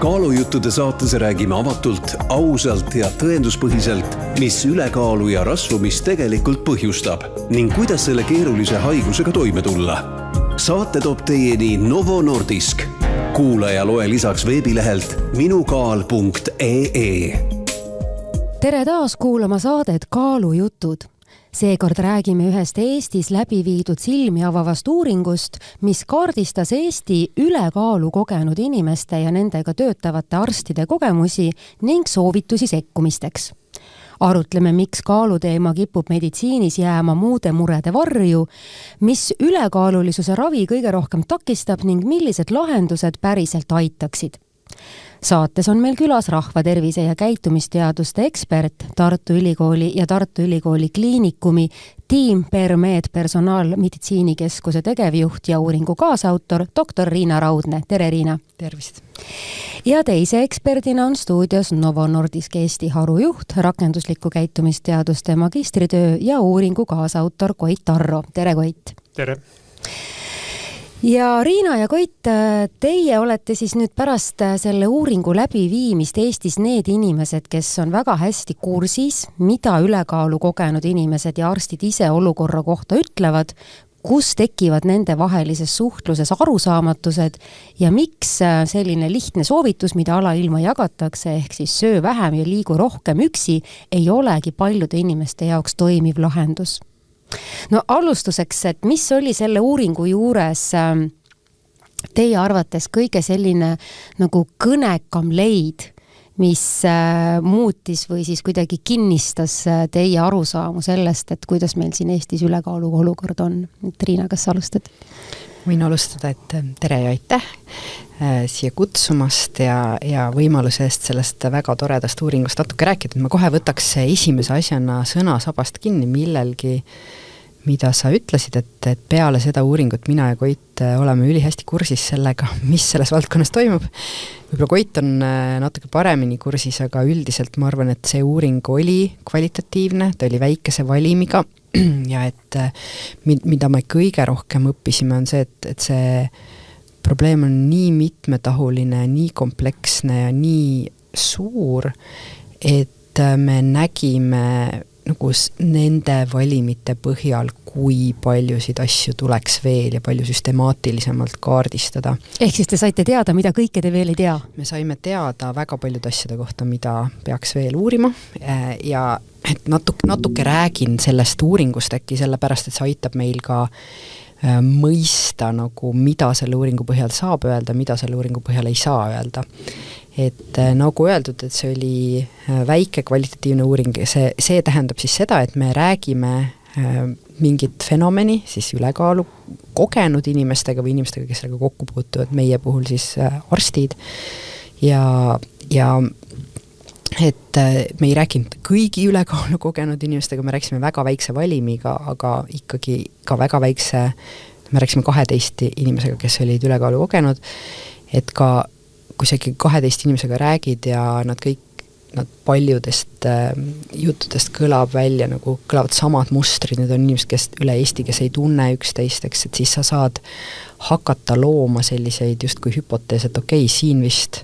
Kaalujuttude saates räägime avatult, ausalt ja tõenduspõhiselt, mis ülekaalu ja rasvumist tegelikult põhjustab ning kuidas selle keerulise haigusega toime tulla. Saate toob teieni Novo Nordisk. Kuula ja loe lisaks veebilehelt minukaal.ee. Tere taas kuulama saadet Kaalujutud. Seekord räägime ühest Eestis läbi viidud silmi avavast uuringust, mis kaardistas Eesti ülekaalu kogenud inimeste ja nendega töötavate arstide kogemusi ning soovitusi sekkumisteks. Arutleme, miks kaaluteema kipub meditsiinis jääma muude murede varju, mis ülekaalulisuse ravi kõige rohkem takistab ning millised lahendused päriselt aitaksid. Saates on meil külas rahvatervise ja käitumisteaduste ekspert, Tartu Ülikooli ja Tartu Ülikooli kliinikumi Team PerMed personaalmeditsiinikeskuse tegevjuht ja uuringu kaasautor doktor Riina Raudne. Tere, Riina! Tervist! Ja teise eksperdina on stuudios Novo Nordisk Eesti harujuht, rakendusliku käitumisteaduste magistritöö ja uuringu kaasautor Koit Tarro. Tere, Koit! Tere! Ja Riina ja Koit, teie olete siis nüüd pärast selle uuringu läbiviimist Eestis need inimesed, kes on väga hästi kursis, mida ülekaalu kogenud inimesed ja arstid ise olukorra kohta ütlevad, kus tekivad nende vahelises suhtluses arusaamatused ja miks selline lihtne soovitus, mida alailma jagatakse, ehk siis söö vähem ja liigu rohkem üksi, ei olegi paljude inimeste jaoks toimiv lahendus. No alustuseks, et mis oli selle uuringu juures teie arvates kõige selline nagu kõnekam leid, mis muutis või siis kuidagi kinnistas teie arusaamu sellest, et kuidas meil siin Eestis ülekaalu olukord on? Riina, kas sa alustad? Võin alustada, et tere ja aitäh siia kutsumast ja võimaluse eest sellest väga toredast uuringust natuke rääkida. Ma kohe võtaks esimese asjana sõna sabast kinni millelgi, mida sa ütlesid, et peale seda uuringut mina ja Koit oleme ülihästi kursis sellega, mis selles valdkonnas toimub. Võib-olla Koit on natuke paremini kursis, aga üldiselt ma arvan, et see uuring oli kvalitatiivne, ta oli väikese valimiga ja et mida me kõige rohkem õppisime on see, et see probleem on nii mitmetahuline, nii kompleksne ja nii suur, et me nägime nagu nende valimite põhjal, kui paljusid asju tuleks veel ja palju süstemaatilisemalt kaardistada. Ehk siis te saite teada, mida kõike te veel ei tea? Me saime teada väga paljude asjade kohta, mida peaks veel uurima ja et natuke räägin sellest uuringust äkki sellepärast, et see aitab meil ka mõista, nagu, mida selle uuringu põhjal saab öelda, mida selle uuringu põhjal ei saa öelda. Et nagu öeldud, et see oli väike kvalitatiivne uuring, see tähendab siis seda, et me räägime mingit fenomeni, siis ülekaalu kogenud inimestega või inimestega, kes sellega kokku puutuvad, meie puhul siis arstid ja et me ei rääkinud kõigi ülekaalu kogenud inimestega, me rääkisime väga väikse valimiga, aga ikkagi ka väga väikse, me rääkisime 12 inimesega, kes olid ülekaalu kogenud, et ka kui sa 12 inimesega räägid ja nad paljudest juttudest kõlavad samad mustrid, need on inimesed, kes üle Eesti, kes ei tunne üksteist, eks, et siis sa saad hakata looma selliseid justkui hüpotees, et okei, siin vist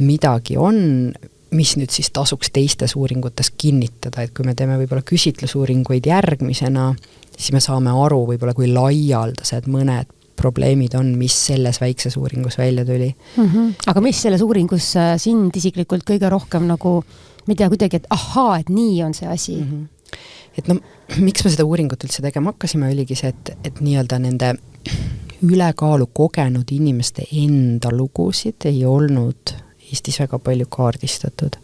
midagi on, mis nüüd siis tasuks teistes uuringutes kinnitada, et kui me teeme võib-olla küsitlusuuringuid järgmisena, siis me saame aru võib-olla, kui laialdased mõned probleemid on, mis selles väikses uuringus välja tuli. Aga mis selles uuringus sind isiklikult kõige rohkem nagu, mida kuidagi, et ahaa, et nii on see asi? Et no, miks me seda uuringut üldse tegema hakkasime, oligi see, et nii-öelda nende ülekaalu kogenud inimeste enda lugusid ei olnud Eestis väga palju kaardistatud.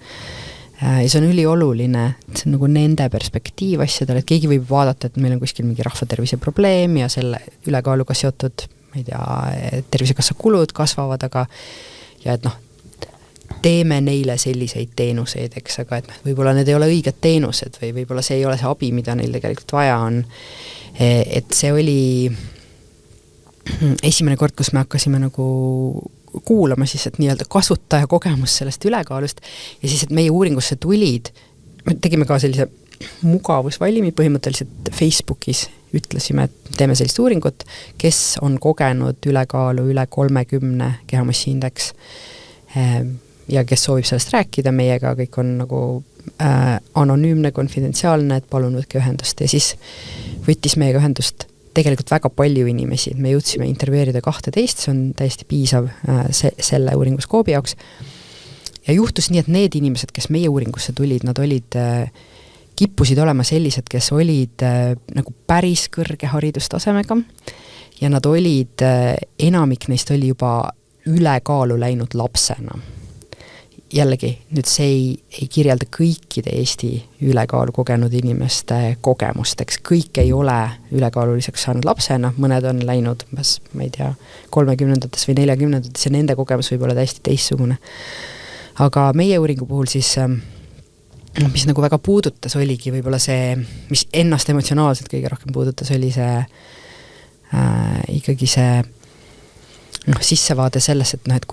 Ja see on ülioluline, et see on nagu nende perspektiiv asjadele, et keegi võib vaadata, et meil on kuskil mingi rahvatervise probleem ja selle ülekaaluga seotud, ma ei tea, tervisekassa kulud kasvavad, aga ja et noh, teeme neile selliseid teenuseid, eks, aga et võib-olla need ei ole õiged teenused või võib-olla see ei ole see abi, mida neil tegelikult vaja on. Et see oli esimene kord, kus me hakkasime nagu kuulama siis, et nii-öelda kasutaja kogemus sellest ülekaalust ja siis, et meie uuringusse tulid, me tegime ka sellise mugavusvalimi põhimõtteliselt Facebookis, ütlesime, et teeme sellist uuringut, kes on kogenud ülekaalu üle 30 kehamassiindeks ja kes soovib sellest rääkida meiega, kõik on nagu anonüümne, konfidentsiaalne, et palun võtke ühendust ja siis võttis meiega ühendust tegelikult väga palju inimesi, me jõudsime intervjueerida 12, see on täiesti piisav selle uuringuskoobi jaoks ja juhtus nii, et need inimesed, kes meie uuringusse tulid, nad olid kippusid olema sellised, kes olid nagu päris kõrge haridustasemega ja nad olid, enamik neist oli juba ülekaalu läinud lapsena. Jällegi, nüüd see ei kirjelda kõikide Eesti ülekaalu kogenud inimeste kogemusteks. Kõik ei ole ülekaaluliseks saanud lapsena, mõned on läinud, ma ei tea, 30-ndates või 40-ndates ja nende kogemus võib olla täiesti teistsugune. Aga meie uuringu puhul siis, mis nagu väga puudutas, oligi võib-olla see, mis ennast emotsionaalselt kõige rohkem puudutas, oli see ikkagi see sissevaade selles, et et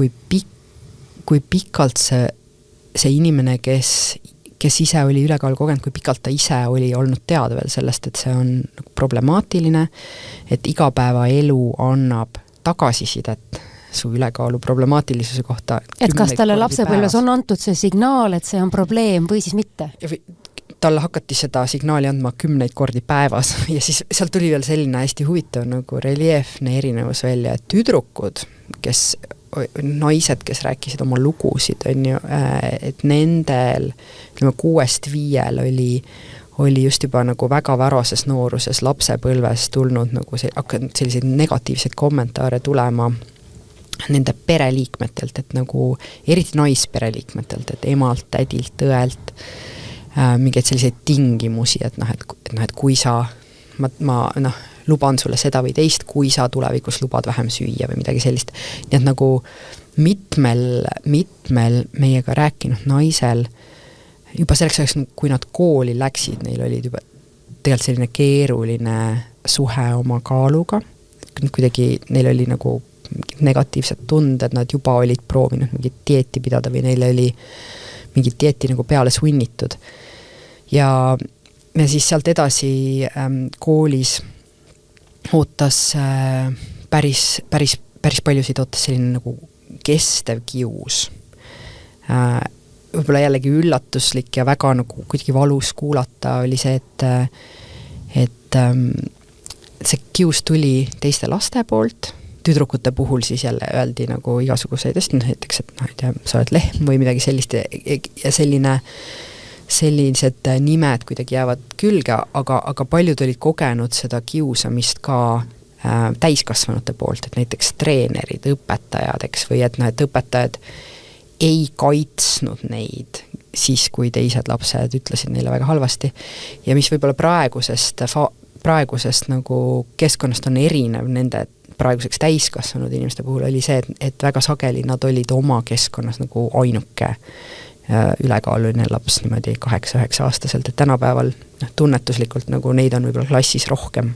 kui pikalt see inimene, kes ise oli ülekaalu kogenud, kui pikalt ta ise oli olnud teada veel sellest, et see on problemaatiline, et igapäevaelu annab tagasisidet su ülekaalu problemaatilisuse kohta. Et kas talle lapsepõlves on antud see signaal, et see on probleem või siis mitte? Talle hakati seda signaali andma 10 kordi päevas ja siis sealt tuli veel selline hästi huvitav nagu reljeefne erinevus välja, et tüdrukud, naised, kes rääkisid oma lugusid, on ju, et nendel 6-5 oli just juba nagu väga varases nooruses lapsepõlves tulnud nagu selliseid negatiivseid kommentaare tulema nende pereliikmetelt, et nagu eriti naispereliikmetelt, et emalt, tädilt, õelt, mingeid selliseid tingimusi, et kui sa, ma luban sulle seda või teist, kui sa tulevikus lubad vähem süüa või midagi sellist. Nii et nagu mitmel meiega rääkinud naisel juba selleks ajaks, kui nad kooli läksid, neil olid juba tegelikult selline keeruline suhe oma kaaluga. Kuidagi neil oli nagu negatiivsed tunded, nad juba olid proovinud mingit dieeti pidada või neil oli mingit dieeti nagu peale sunnitud. Ja siis sealt edasi koolis ootas päris paljusid ootas selline nagu kestev kius. Võib-olla jällegi üllatuslik ja väga nagu kuidagi valus kuulata oli see, et see kius tuli teiste laste poolt, tüdrukute puhul siis jälle öeldi nagu igasuguseid näiteks, et ei tea, sa oled lehm või midagi sellist ja sellised nimed kuidagi jäävad külge, aga paljud olid kogenud seda kiusamist ka täiskasvanute poolt, et näiteks treenerid, õpetajad, eks, või et õpetajad ei kaitsnud neid siis, kui teised lapsed ütlesid neile väga halvasti. Ja mis võib-olla praegusest nagu keskkonnast on erinev nende praeguseks täiskasvanud inimeste puhul oli see, et väga sageli nad olid oma keskkonnas nagu ainuke ülekaaluline laps niimoodi 8-9 aastaselt, et tänapäeval tunnetuslikult nagu neid on võib-olla klassis rohkem.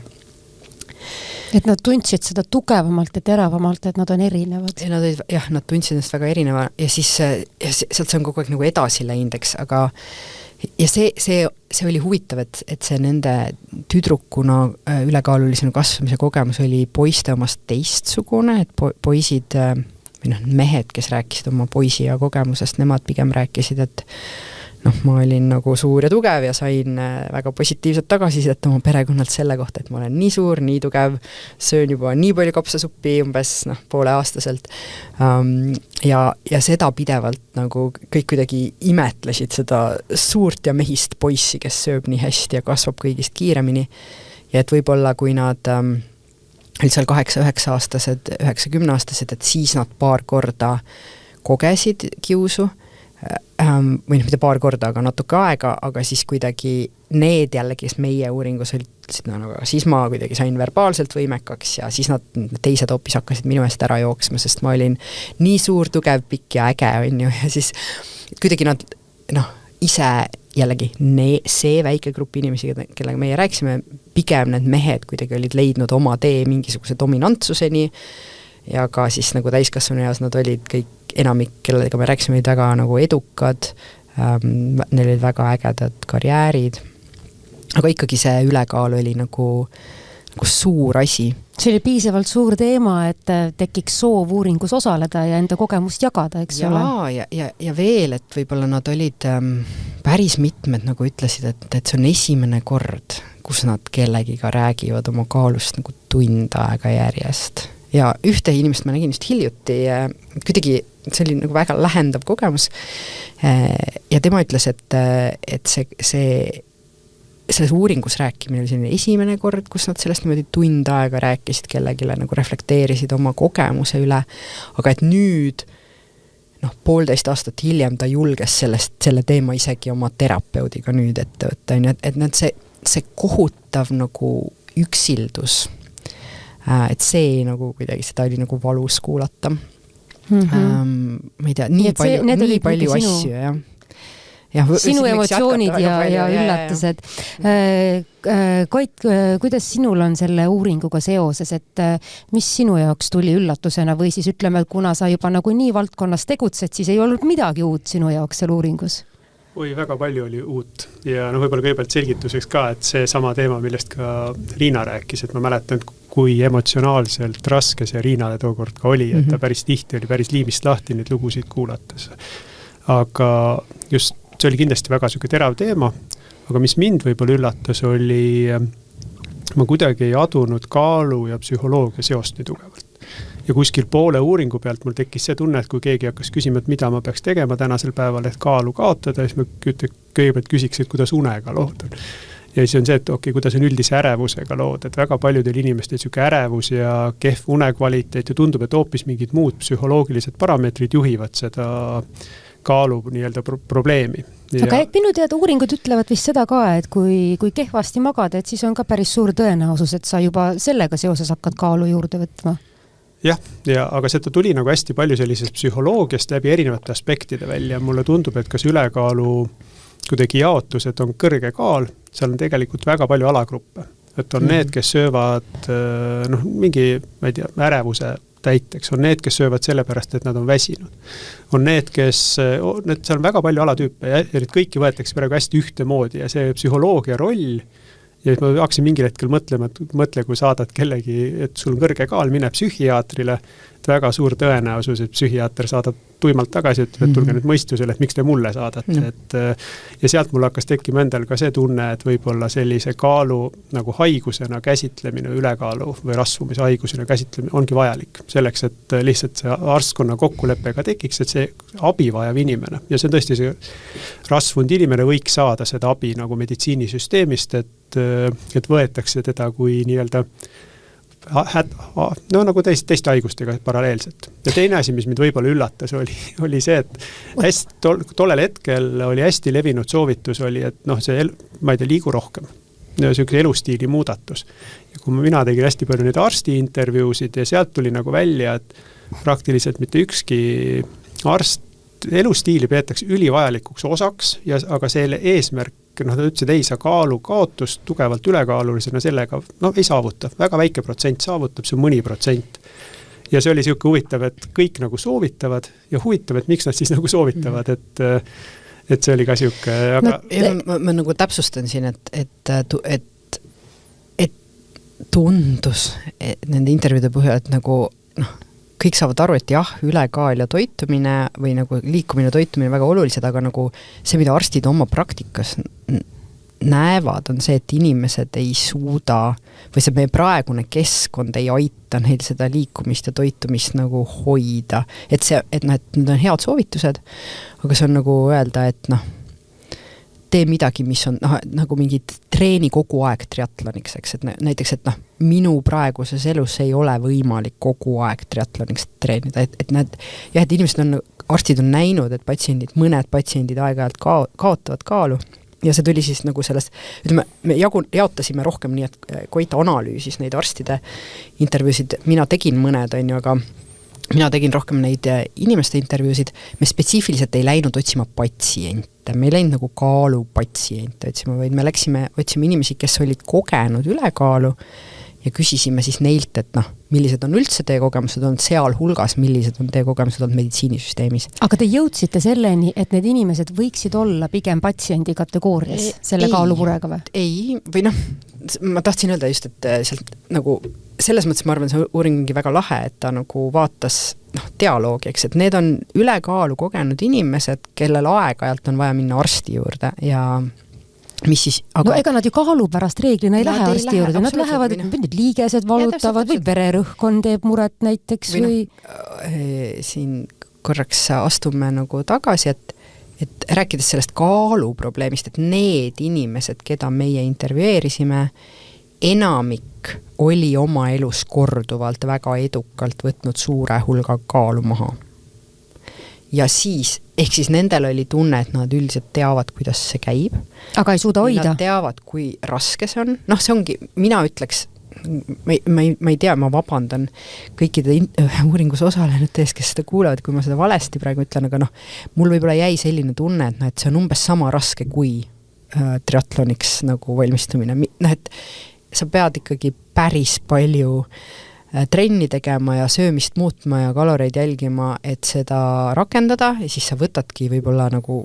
Et nad tundsid seda tugevamalt ja teravamalt, et nad on erinevad. Nad tundsid ennast väga erineva ja siis sealt see on kogu aeg nagu edasi läinud, eks, aga ja see oli huvitav, et see nende tüdrukuna ülekaalulisena kasvamise kogemus oli poiste omast teistsugune, et poisid või mehed, kes rääkisid oma poisi ja kogemusest, nemad pigem rääkisid, et ma olin nagu suur ja tugev ja sain väga positiivset tagasisidet oma perekonnalt selle kohta, et ma olen nii suur, nii tugev, söön juba nii palju kapsasuppi umbes pooleaastaselt ja seda pidevalt nagu kõik kuidagi imetlesid seda suurt ja mehist poissi, kes sööb nii hästi ja kasvab kõigist kiiremini ja et võib-olla kui nad olid seal 8-9-aastased, 9-10-aastased, et siis nad paar korda kogesid kiusu või mitte paar korda, aga natuke aega, aga siis kuidagi need jällegi, kes meie uuringus olid, siis ma kuidagi sain verbaalselt võimekaks ja siis nad teised hoopis hakkasid minu eest ära jooksma, sest ma olin nii suur, tugev, pikk ja äge, on ju, ja siis kuidagi nad ise jällegi see väike grupp inimesi, kellega meie rääkisime, pigem need mehed kuidagi olid leidnud oma tee mingisuguse dominantsuseni ja ka siis nagu täiskasvanu eas nad olid kõik enamik, kellega me rääkisime, olid väga nagu edukad, neil olid väga ägedad karjäärid, aga ikkagi see ülekaal oli nagu suur asi. See oli piisavalt suur teema, et tekiks soov uuringus osaleda ja enda kogemust jagada, eks ole? Ja veel, et võib-olla nad olid päris mitmed, nagu ütlesid, et see on esimene kord, kus nad kellegiga räägivad oma kaalust nagu tund aega järjest. Ja ühte inimest ma nägin just hiljuti, kuidagi see oli nagu väga lähendav kogemus ja tema ütles, et selles uuringus rääkimine oli selline esimene kord, kus nad sellest niimoodi tund aega rääkisid kellegile, nagu reflekteerisid oma kogemuse üle, aga et nüüd 1,5 aastat hiljem ta julges selle teema isegi oma terapeudiga nüüd ette võtta, et nad see kohutav nagu üksildus, et see nagu kuidagi seda oli nagu valus kuulata. Ma ei tea, nii palju asju, jah. Sinu emotsioonid ja üllatused. Koit, kuidas sinul on selle uuringuga seoses, et mis sinu jaoks tuli üllatusena või siis ütleme, et kuna sa juba nagu nii valdkonnas tegutsed, siis ei olnud midagi uut sinu jaoks seal uuringus? Oi, väga palju oli uut ja võib-olla kõigepealt selgituseks ka, et see sama teema, millest ka Riina rääkis, et ma mäletan, kui emotsionaalselt raske see Riinale tookord ka oli, et ta päris tihti oli päris liimist lahti neid lugusid kuulates. Aga just see oli kindlasti väga selline terav teema, aga mis mind võib-olla üllatas oli, ma kuidagi ei adunud kaalu ja psühholoogia seost nii tugevalt. Ja kuskil poole uuringu pealt mul tekkis see tunne, et kui keegi hakkas küsima, et mida ma peaks tegema tänasel päeval, et kaalu kaotada, siis ma kõigepealt küsiks, et kuidas unega lood on. Ja siis on see, et kuidas on üldise ärevusega lood, et väga paljudel inimestel selline ärevus ja kehv unekvaliteet ja tundub, et hoopis mingid muud psühholoogilised parameetrid juhivad seda kaalu nii-öelda probleemi. Aga minu teada uuringud ütlevad vist seda ka, et kui kehvasti magad, et siis on ka päris suur tõenäosus, et sa juba sellega seoses hakkad kaalu juurde võtma. Jah, aga seda tuli nagu hästi palju sellisest psühholoogiast läbi erinevate aspektide välja. Mulle tundub, et kas ülekaalu kuidagi jaotus, et on kõrge kaal, seal on tegelikult väga palju alagruppe. Et on need, kes söövad mingi, ma ei tea, ärevuse täiteks, on need, kes söövad sellepärast, et nad on väsinud. On need, kes, seal on väga palju alatüüpe ja need kõiki võetakse praegu hästi ühtemoodi ja see psühholoogia roll ja ma hakkasin mingil hetkel mõtlema, et mõtle, kui saadad kellegi, et sul on kõrge kaal, mine psühhiaatrile, et väga suur tõenäosus, et psühhiaater saadab tuimalt tagasi, et tulge nüüd mõistusele, et miks te mulle saadate. Ja sealt mul hakkas tekkima endal ka see tunne, et võib-olla sellise kaalu nagu haigusena käsitlemine, ülekaalu või rasvumise haigusena käsitlemine ongi vajalik. Selleks, et lihtsalt see arstkonna kokkuleppega tekiks, et see abi vajav inimene. Ja see on tõesti see rasvunud inimene võiks saada seda abi nagu meditsiinisüsteemist, et võetakse teda kui nii-öelda nagu teiste haigustega paralleelselt. Ja teine asi, mis mind võib-olla üllatas, oli see, et tollel hetkel oli hästi levinud soovitus oli, et see, ma ei tea, liigu rohkem. Selline elustiili muudatus. Ja kui mina tegin hästi palju neid arsti intervjuusid ja sealt tuli nagu välja, et praktiliselt mitte ükski elustiili peetakse ülivajalikuks osaks, aga selle eesmärk ta ütles, et ei saa kaalu kaotust tugevalt ülekaalulisena sellega, ei saavuta. Väga väike protsent saavutab, see on mõni protsent. Ja see oli selline huvitav, et kõik nagu soovitavad ja huvitav, et miks nad siis nagu soovitavad, et see oli ka selline. Aga ma nagu täpsustan siin, et tundus nende intervjuude põhjal, et nagu kõik saavad aru, et jah, ülekaal ja toitumine või nagu liikumine, toitumine väga olulised, aga nagu see, mida arstid oma praktikas näevad, on see, et inimesed ei suuda või see meie praegune keskkond ei aita neil seda liikumist ja toitumist nagu hoida. Et need on head soovitused, aga see on nagu öelda, et tee midagi, mis on nagu mingi treeni kogu aeg triatloniks, eks, et näiteks, et minu praeguses elus ei ole võimalik kogu aeg triatloniks treenida, et inimesed arstid on näinud, et mõned patsiendid aeg-ajalt kaotavad kaalu ja see tuli siis nagu sellest, ütleme, me jaotasime rohkem nii, et Koit analüüsis neid arstide intervjuusid, mina tegin mõned, aga mina tegin rohkem neid inimeste intervjuusid, me spetsiifiliselt ei läinud otsima patsiente, me ei läinud nagu kaalu patsiente otsima, vaid me otsime inimesi, kes olid kogenud ülekaalu ja küsisime siis neilt, et millised on üldse teie kogemused olnud seal hulgas, millised on teie kogemused olnud meditsiinisüsteemis. Aga te jõudsite selleni, et need inimesed võiksid olla pigem patsiendi kategoorias selle kaalupurega või? Ei, või ma tahtsin öelda just, et sealt nagu selles mõttes ma arvan, see uuring ongi väga lahe, et ta nagu vaatas dialoogi, eks, et need on ülekaalu kogenud inimesed, kellel aeg-ajalt on vaja minna arsti juurde ja mis siis... No ega nad ju kaalu pärast reeglina ei lähe arsti juurde, nad lähevad, et liigesed valutavad või vererõhkkond teeb muret näiteks või... Siin korraks astume nagu tagasi, et rääkides sellest kaaluprobleemist, et need inimesed, keda meie intervjueerisime, enamik oli oma elus korduvalt väga edukalt võtnud suure hulga kaalu maha. Ja siis, ehk siis nendel oli tunne, et nad üldiselt teavad, kuidas see käib. Aga ei suuda hoida? Nad teavad, kui raske see on. See ongi, mina ütleks, ma ei tea, ma vabandan kõikide uuringus osalenute ees, kes seda kuulevad, kui ma seda valesti praegu ütlen, aga mul võib-olla jäi selline tunne, et see on umbes sama raske kui triatloniks nagu valmistumine. Et sa pead ikkagi päris palju trenni tegema ja söömist muutma ja kaloreid jälgima, et seda rakendada ja siis sa võtadki võib-olla nagu,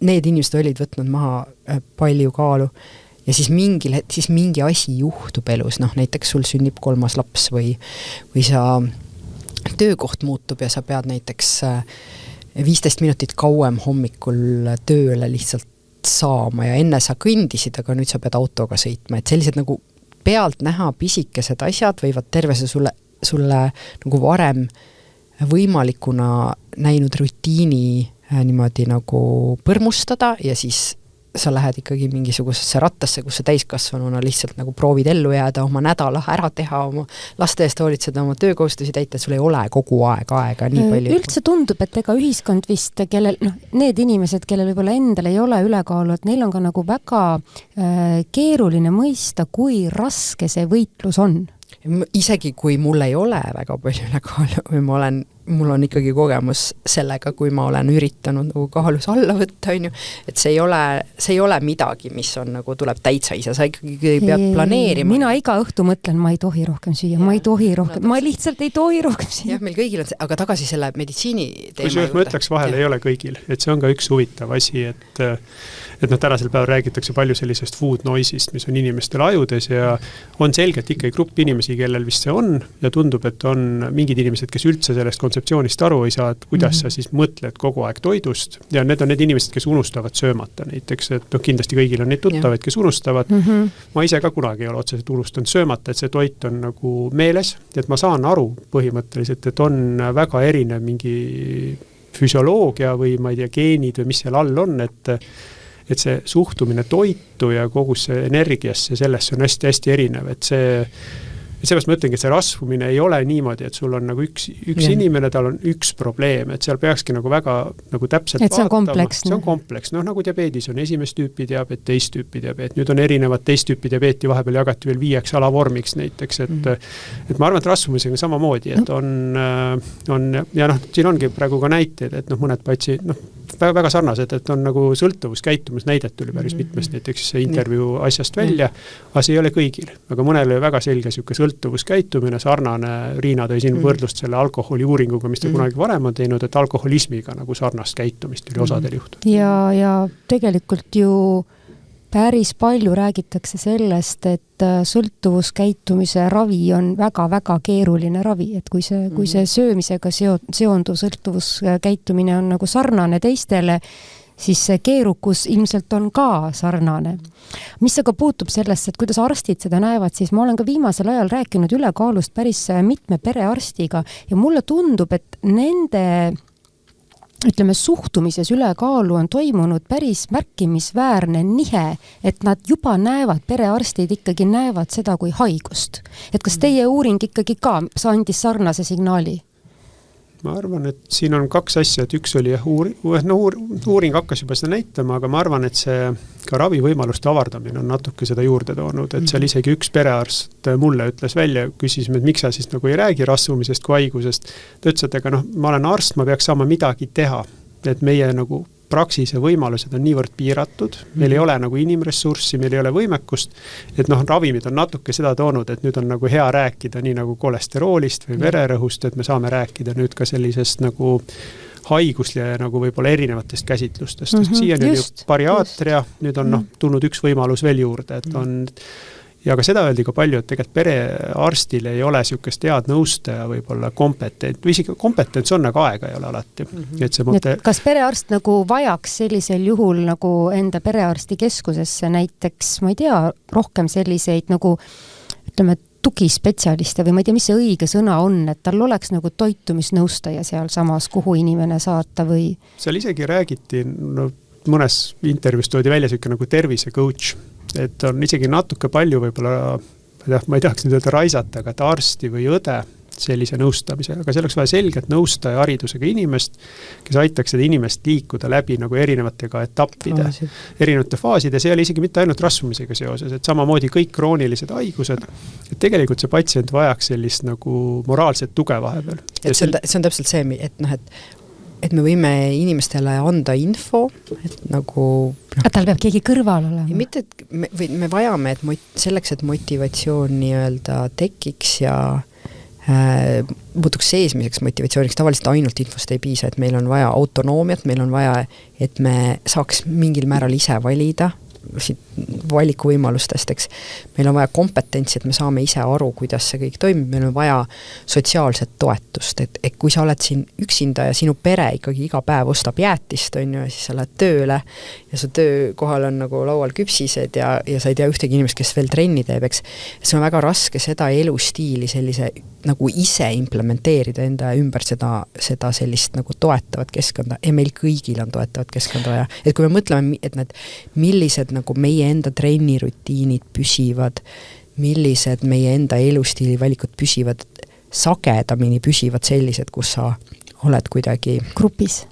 need inimesed olid võtnud maha palju kaalu ja siis mingi asi juhtub elus, näiteks sul sünnib 3. laps või sa töökoht muutub ja sa pead näiteks 15 minutit kauem hommikul tööle lihtsalt saama ja enne sa kõndisid, aga nüüd sa pead autoga sõitma, et sellised nagu pealt näha pisikesed asjad võivad tervese sulle nagu varem võimalikuna näinud rutiini niimoodi nagu põrmustada ja siis sa lähed ikkagi mingisugusesse rattasse, kus sa täiskasvanuna lihtsalt nagu proovid ellu jääda, oma nädala ära teha, oma laste eest hoolitseda, oma töökohustusi täita, et sul ei ole kogu aega nii palju. Üldse tundub, et ega ühiskond vist, kellel, need inimesed, kellel võib-olla endal ei ole ülekaalu, et neil on ka nagu väga keeruline mõista, kui raske see võitlus on. Isegi kui mul ei ole väga palju ülekaalu või mul on ikkagi kogemus sellega, kui ma olen üritanud nagu kaalus alla võtta, et see ei ole midagi, mis on nagu tuleb täitsa ise, sa ikkagi pead planeerima. Mina iga õhtu mõtlen, ma ei tohi rohkem süüa, ma lihtsalt ei tohi rohkem süüa. Jah, meil kõigil on see, aga tagasi selle meditsiini teema juurde. Ma ütleks vahel ei ole kõigil, et see on ka üks huvitav asi, et tänasel päeval räägitakse palju sellisest food noise'ist, mis on inimestel ajudes ja on selgelt ikka grupp inimesi, kellel vist see on ja tundub, et on mingid inimesed, kes üldse sellest kontseptsioonist aru ei saa, et kuidas sa siis mõtled kogu aeg toidust ja need on need inimesed, kes unustavad söömata näiteks, et kindlasti kõigil on neid tuttavaid, kes unustavad. Ma ise ka kunagi ei ole otseselt unustanud söömata, et see toit on nagu meeles, et ma saan aru põhimõtteliselt, et on väga erinev mingi füsioloogia või ma ei tea, geenid või mis seal all on, et see suhtumine toitu ja kogu see energiasse, sellesse on hästi-hästi erinev, et seepärast ma ütlengi, et see rasvumine ei ole niimoodi, et sul on nagu üks inimene, tal on üks probleem, et seal peakski nagu väga nagu täpselt et see on kompleks. See on kompleks, nagu diabeedis on esimest tüüpi diabeet, teist tüüpi diabeet, nüüd on erinevad teist tüüpi diabeeti vahepeal jagati veel 5 alavormiks näiteks, et ma arvan, et rasvumisega samamoodi, et on ja siin ongi praegu ka näiteid, et mõned väga sarnased, et on nagu sõltuvuskäitumus näidet tuli päris mitmest näiteks see intervjuu asjast välja, aga see ei ole kõigil, aga mõnel oli väga selge siuke sõltuvuskäitumine, sarnane, Riina tõi siin võrdlust selle alkoholi uuringuga, mis ta kunagi varem on teinud, et alkoholismiga nagu sarnast käitumist oli osadel juhtud. Ja tegelikult ju päris palju räägitakse sellest, et sõltuvuskäitumise ravi on väga-väga keeruline ravi, et kui see söömisega seonduv sõltuvuskäitumine on nagu sarnane teistele, siis see keerukus ilmselt on ka sarnane. Mis aga puutub sellesse, et kuidas arstid seda näevad, siis ma olen ka viimasel ajal rääkinud ülekaalust päris mitme perearstiga ja mulle tundub, et nende suhtumises ülekaalu on toimunud päris märkimisväärne nihe, et nad juba näevad, perearstid ikkagi näevad seda kui haigust. Et kas teie uuring ikkagi ka andis sarnase signaali? Ma arvan, et siin on 2 asja, et üks oli uuring hakkas juba seda näitama, aga ma arvan, et see ka ravivõimaluste avardamine on natuke seda juurde toonud, et seal isegi üks perearst mulle ütles välja, küsisime, et miks sa siis nagu ei räägi rasvumisest kui haigusest. Ta ütles, et ma olen arst, ma peaks saama midagi teha, et meie nagu praksise võimalused on niivõrd piiratud, meil ei ole nagu inimressurssi, meil ei ole võimekust, et ravimid on natuke seda toonud, et nüüd on nagu hea rääkida nii nagu kolesteroolist või vererõhust, et me saame rääkida nüüd ka sellisest nagu haigust ja nagu võib-olla erinevatest käsitlustest. Siiani on ju bariaatria, nüüd on tulnud üks võimalus veel juurde, et on ja ka seda öeldi ka palju, et tegelikult perearstil ei ole niisugust head nõustaja võib-olla kompetent, või isegi kompetents on, aga aega ei ole alati. Et see kas perearst nagu vajaks sellisel juhul nagu enda perearsti keskusesse näiteks, ma ei tea, rohkem selliseid nagu ütleme, tugispetsialiste või ma ei tea, mis see õige sõna on, et tal oleks nagu toitumisnõustaja seal samas, kuhu inimene saata või? Seal isegi räägiti, mõnes intervjuus toodi välja niisugune nagu tervisecoach, et on isegi natuke palju võib-olla, ma ei tahaks nüüd öelda raisata, aga arsti või õde sellise nõustamise, aga see oleks vaja selgelt nõustaja haridusega inimest, kes aitaks seda inimest liikuda läbi nagu erinevatega etappide, erinevate faaside, see oli isegi mitte ainult rasvumisega seoses, et samamoodi kõik kroonilised haigused, et tegelikult see patsient vajaks sellist nagu moraalset tuge vahepeal. Et see on täpselt see, et me võime inimestele anda info, et nagu tal peab keegi kõrval olema. Mitte, et me vajame, et selleks, et motivatsioon nii-öelda tekiks ja muutuks seesmiseks motivatsiooniks, tavaliselt ainult infost ei piisa, et meil on vaja autonoomiat, meil on vaja, et me saaks mingil määral ise valida valikuvõimalustest, eks. Meil on vaja kompetentsi, et me saame ise aru, kuidas see kõik toimib, meil on vaja sotsiaalset toetust, et kui sa oled siin üksinda ja sinu pere ikkagi iga päev ostab jäätist, on ju, ja siis sa lähed tööle ja su töökohal on nagu laual küpsised ja sa ei tea ühtegi inimest, kes veel trenni teeb, eks. See on väga raske seda elustiili sellise nagu ise implementeerida enda ümber seda sellist nagu toetavat keskkonda ja meil kõigil on toetavat keskkonda vaja. Et kui me mõtleme, et need millised nagu meie enda trennirutiinid püsivad, millised meie enda elustiili valikud püsivad, sagedamini püsivad sellised, kus sa oled kuidagi grupis.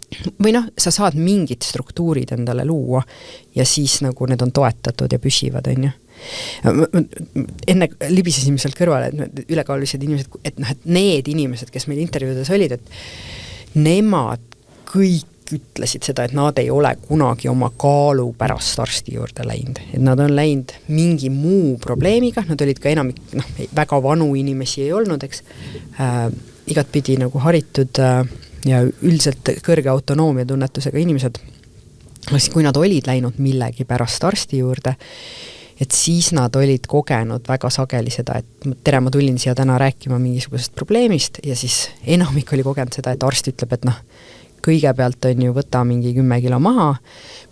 Või sa saad mingid struktuurid endale luua ja siis nagu need on toetatud ja püsivad, on ju. Enne libisesime sealt kõrvale, et ülekaalulised inimesed, et need inimesed, kes meil intervjuudes olid, et nemad kõik ütlesid seda, et nad ei ole kunagi oma kaalu pärast arsti juurde läinud. Et nad on läinud mingi muu probleemiga, nad olid ka enamik, väga vanu inimesi ei olnud, eks, igatpidi nagu haritud ja üldiselt kõrge autonoomia tunnetusega inimesed. Kui nad olid läinud millegi pärast arsti juurde, et siis nad olid kogenud väga sageli seda, et tere, ma tulin siia täna rääkima mingisugusest probleemist ja siis enamik oli kogenud seda, et arst ütleb, et kõigepealt on ju võta mingi 10 kilo maha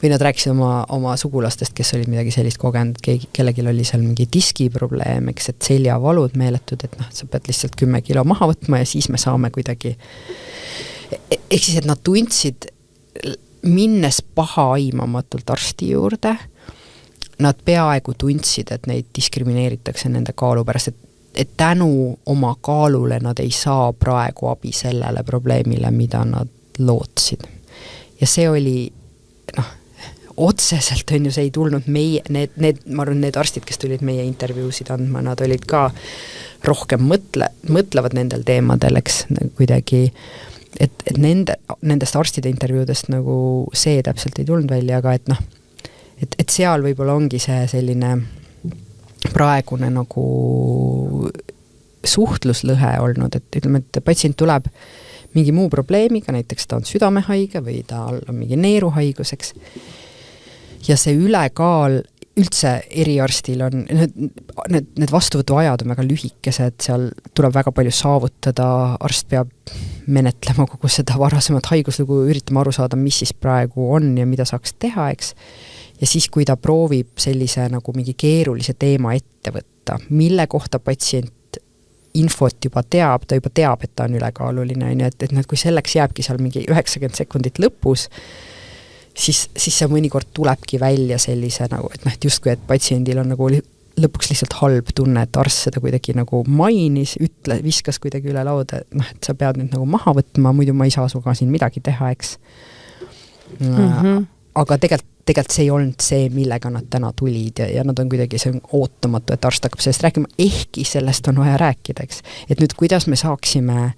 või nad rääkisid oma sugulastest, kes olid midagi sellist kogenud, kellelgi oli seal mingi diskiprobleem, eks, et seljavalud meeletud, et sa pead lihtsalt 10 kilo maha võtma ja siis me saame kuidagi ehk siis, et nad tundsid minnes paha aimamatult arsti juurde, nad peaaegu tundsid, et neid diskrimineeritakse nende kaalu pärast, et tänu oma kaalule nad ei saa praegu abi sellele probleemile, mida nad lootsid. Ja see oli, otseselt on ju, see ei tulnud meie, ma arvan, need arstid, kes tulid meie intervjuusid andma, nad olid ka rohkem mõtlevad nendel teemadel, eks, kuidagi, et nendest arstide intervjuudest nagu see täpselt ei tulnud välja, aga et seal võib-olla ongi see selline praegune nagu suhtluslõhe olnud, et ütleme, et patsient tuleb mingi muu probleemiga, näiteks ta on südamehaige või ta on mingi neeruhaiguseks. Ja see ülekaal üldse eriarstil on, need vastuvõtuajad on väga lühikesed, seal tuleb väga palju saavutada, arst peab menetlema kogu seda varasemat haiguslugu, üritama aru saada, mis siis praegu on ja mida saaks teha, eks. Ja siis, kui ta proovib sellise nagu mingi keerulise teema ette võtta, mille kohta patsient infot juba teab, ta juba teab, et ta on ülekaaluline, et kui selleks jääbki seal mingi 90 sekundit lõpus, siis see mõnikord tulebki välja sellise nagu, et justkui, et patsiendil on nagu lõpuks lihtsalt halb tunne, et arst seda kuidagi nagu mainis, viskas kuidagi üle lauda, et sa pead nüüd nagu maha võtma, muidu ma ei saa suga siin midagi teha, eks. Aga tegelikult see ei olnud see, millega nad täna tulid ja nad on kuidagi, see on ootamatu, et arst hakkab sellest rääkima, ehkki sellest on vaja rääkida, eks. Et nüüd, kuidas me saaksime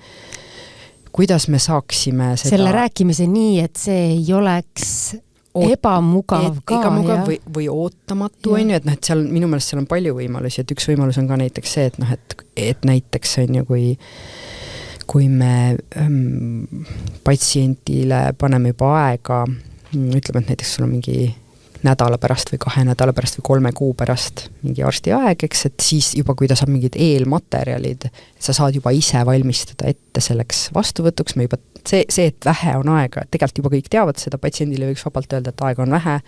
kuidas me saaksime seda selle rääkimise nii, et see ei oleks ebamugav ka. Ebamugav või ootamatu on ju, et et seal minu meelest seal on palju võimalusi, et üks võimalus on ka näiteks see, et näiteks on ju, kui me patsientile paneme juba aega, ütleme, et näiteks sul on mingi nädala pärast või 2 nädala pärast või 3 kuu pärast mingi arsti aeg, eks, et siis juba, kui ta saab mingid eelmaterjalid, sa saad juba ise valmistada ette selleks vastuvõtuks, me juba see, et vähe on aega, tegelikult juba kõik teavad seda, patsiendile võiks vabalt öelda, et aega on vähe,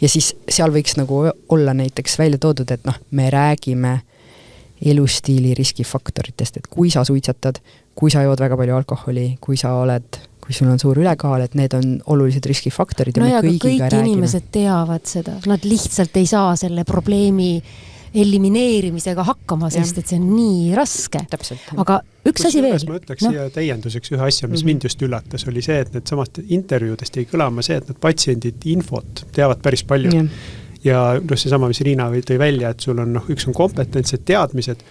ja siis seal võiks nagu olla näiteks välja toodud, et me räägime elustiili riskifaktoritest, et kui sa suitsetad, kui sa jood väga palju alkoholi, kui sul on suur ülekaal, et need on olulised riskifaktorid ja me kõigiga räägime. Inimesed teavad seda, nad lihtsalt ei saa selle probleemi elimineerimisega hakkama, sest et see on nii raske. Täpselt. Aga üks asi veel. Ma ütleks siia täienduseks ühe asja, mis mind just üllatas, oli see, et need samast intervjuudest ei kõlama see, et need patsiendid infot teavad päris palju. Ja seesama, mis Riina tõi välja, et sul on üks on kompetentsed teadmised,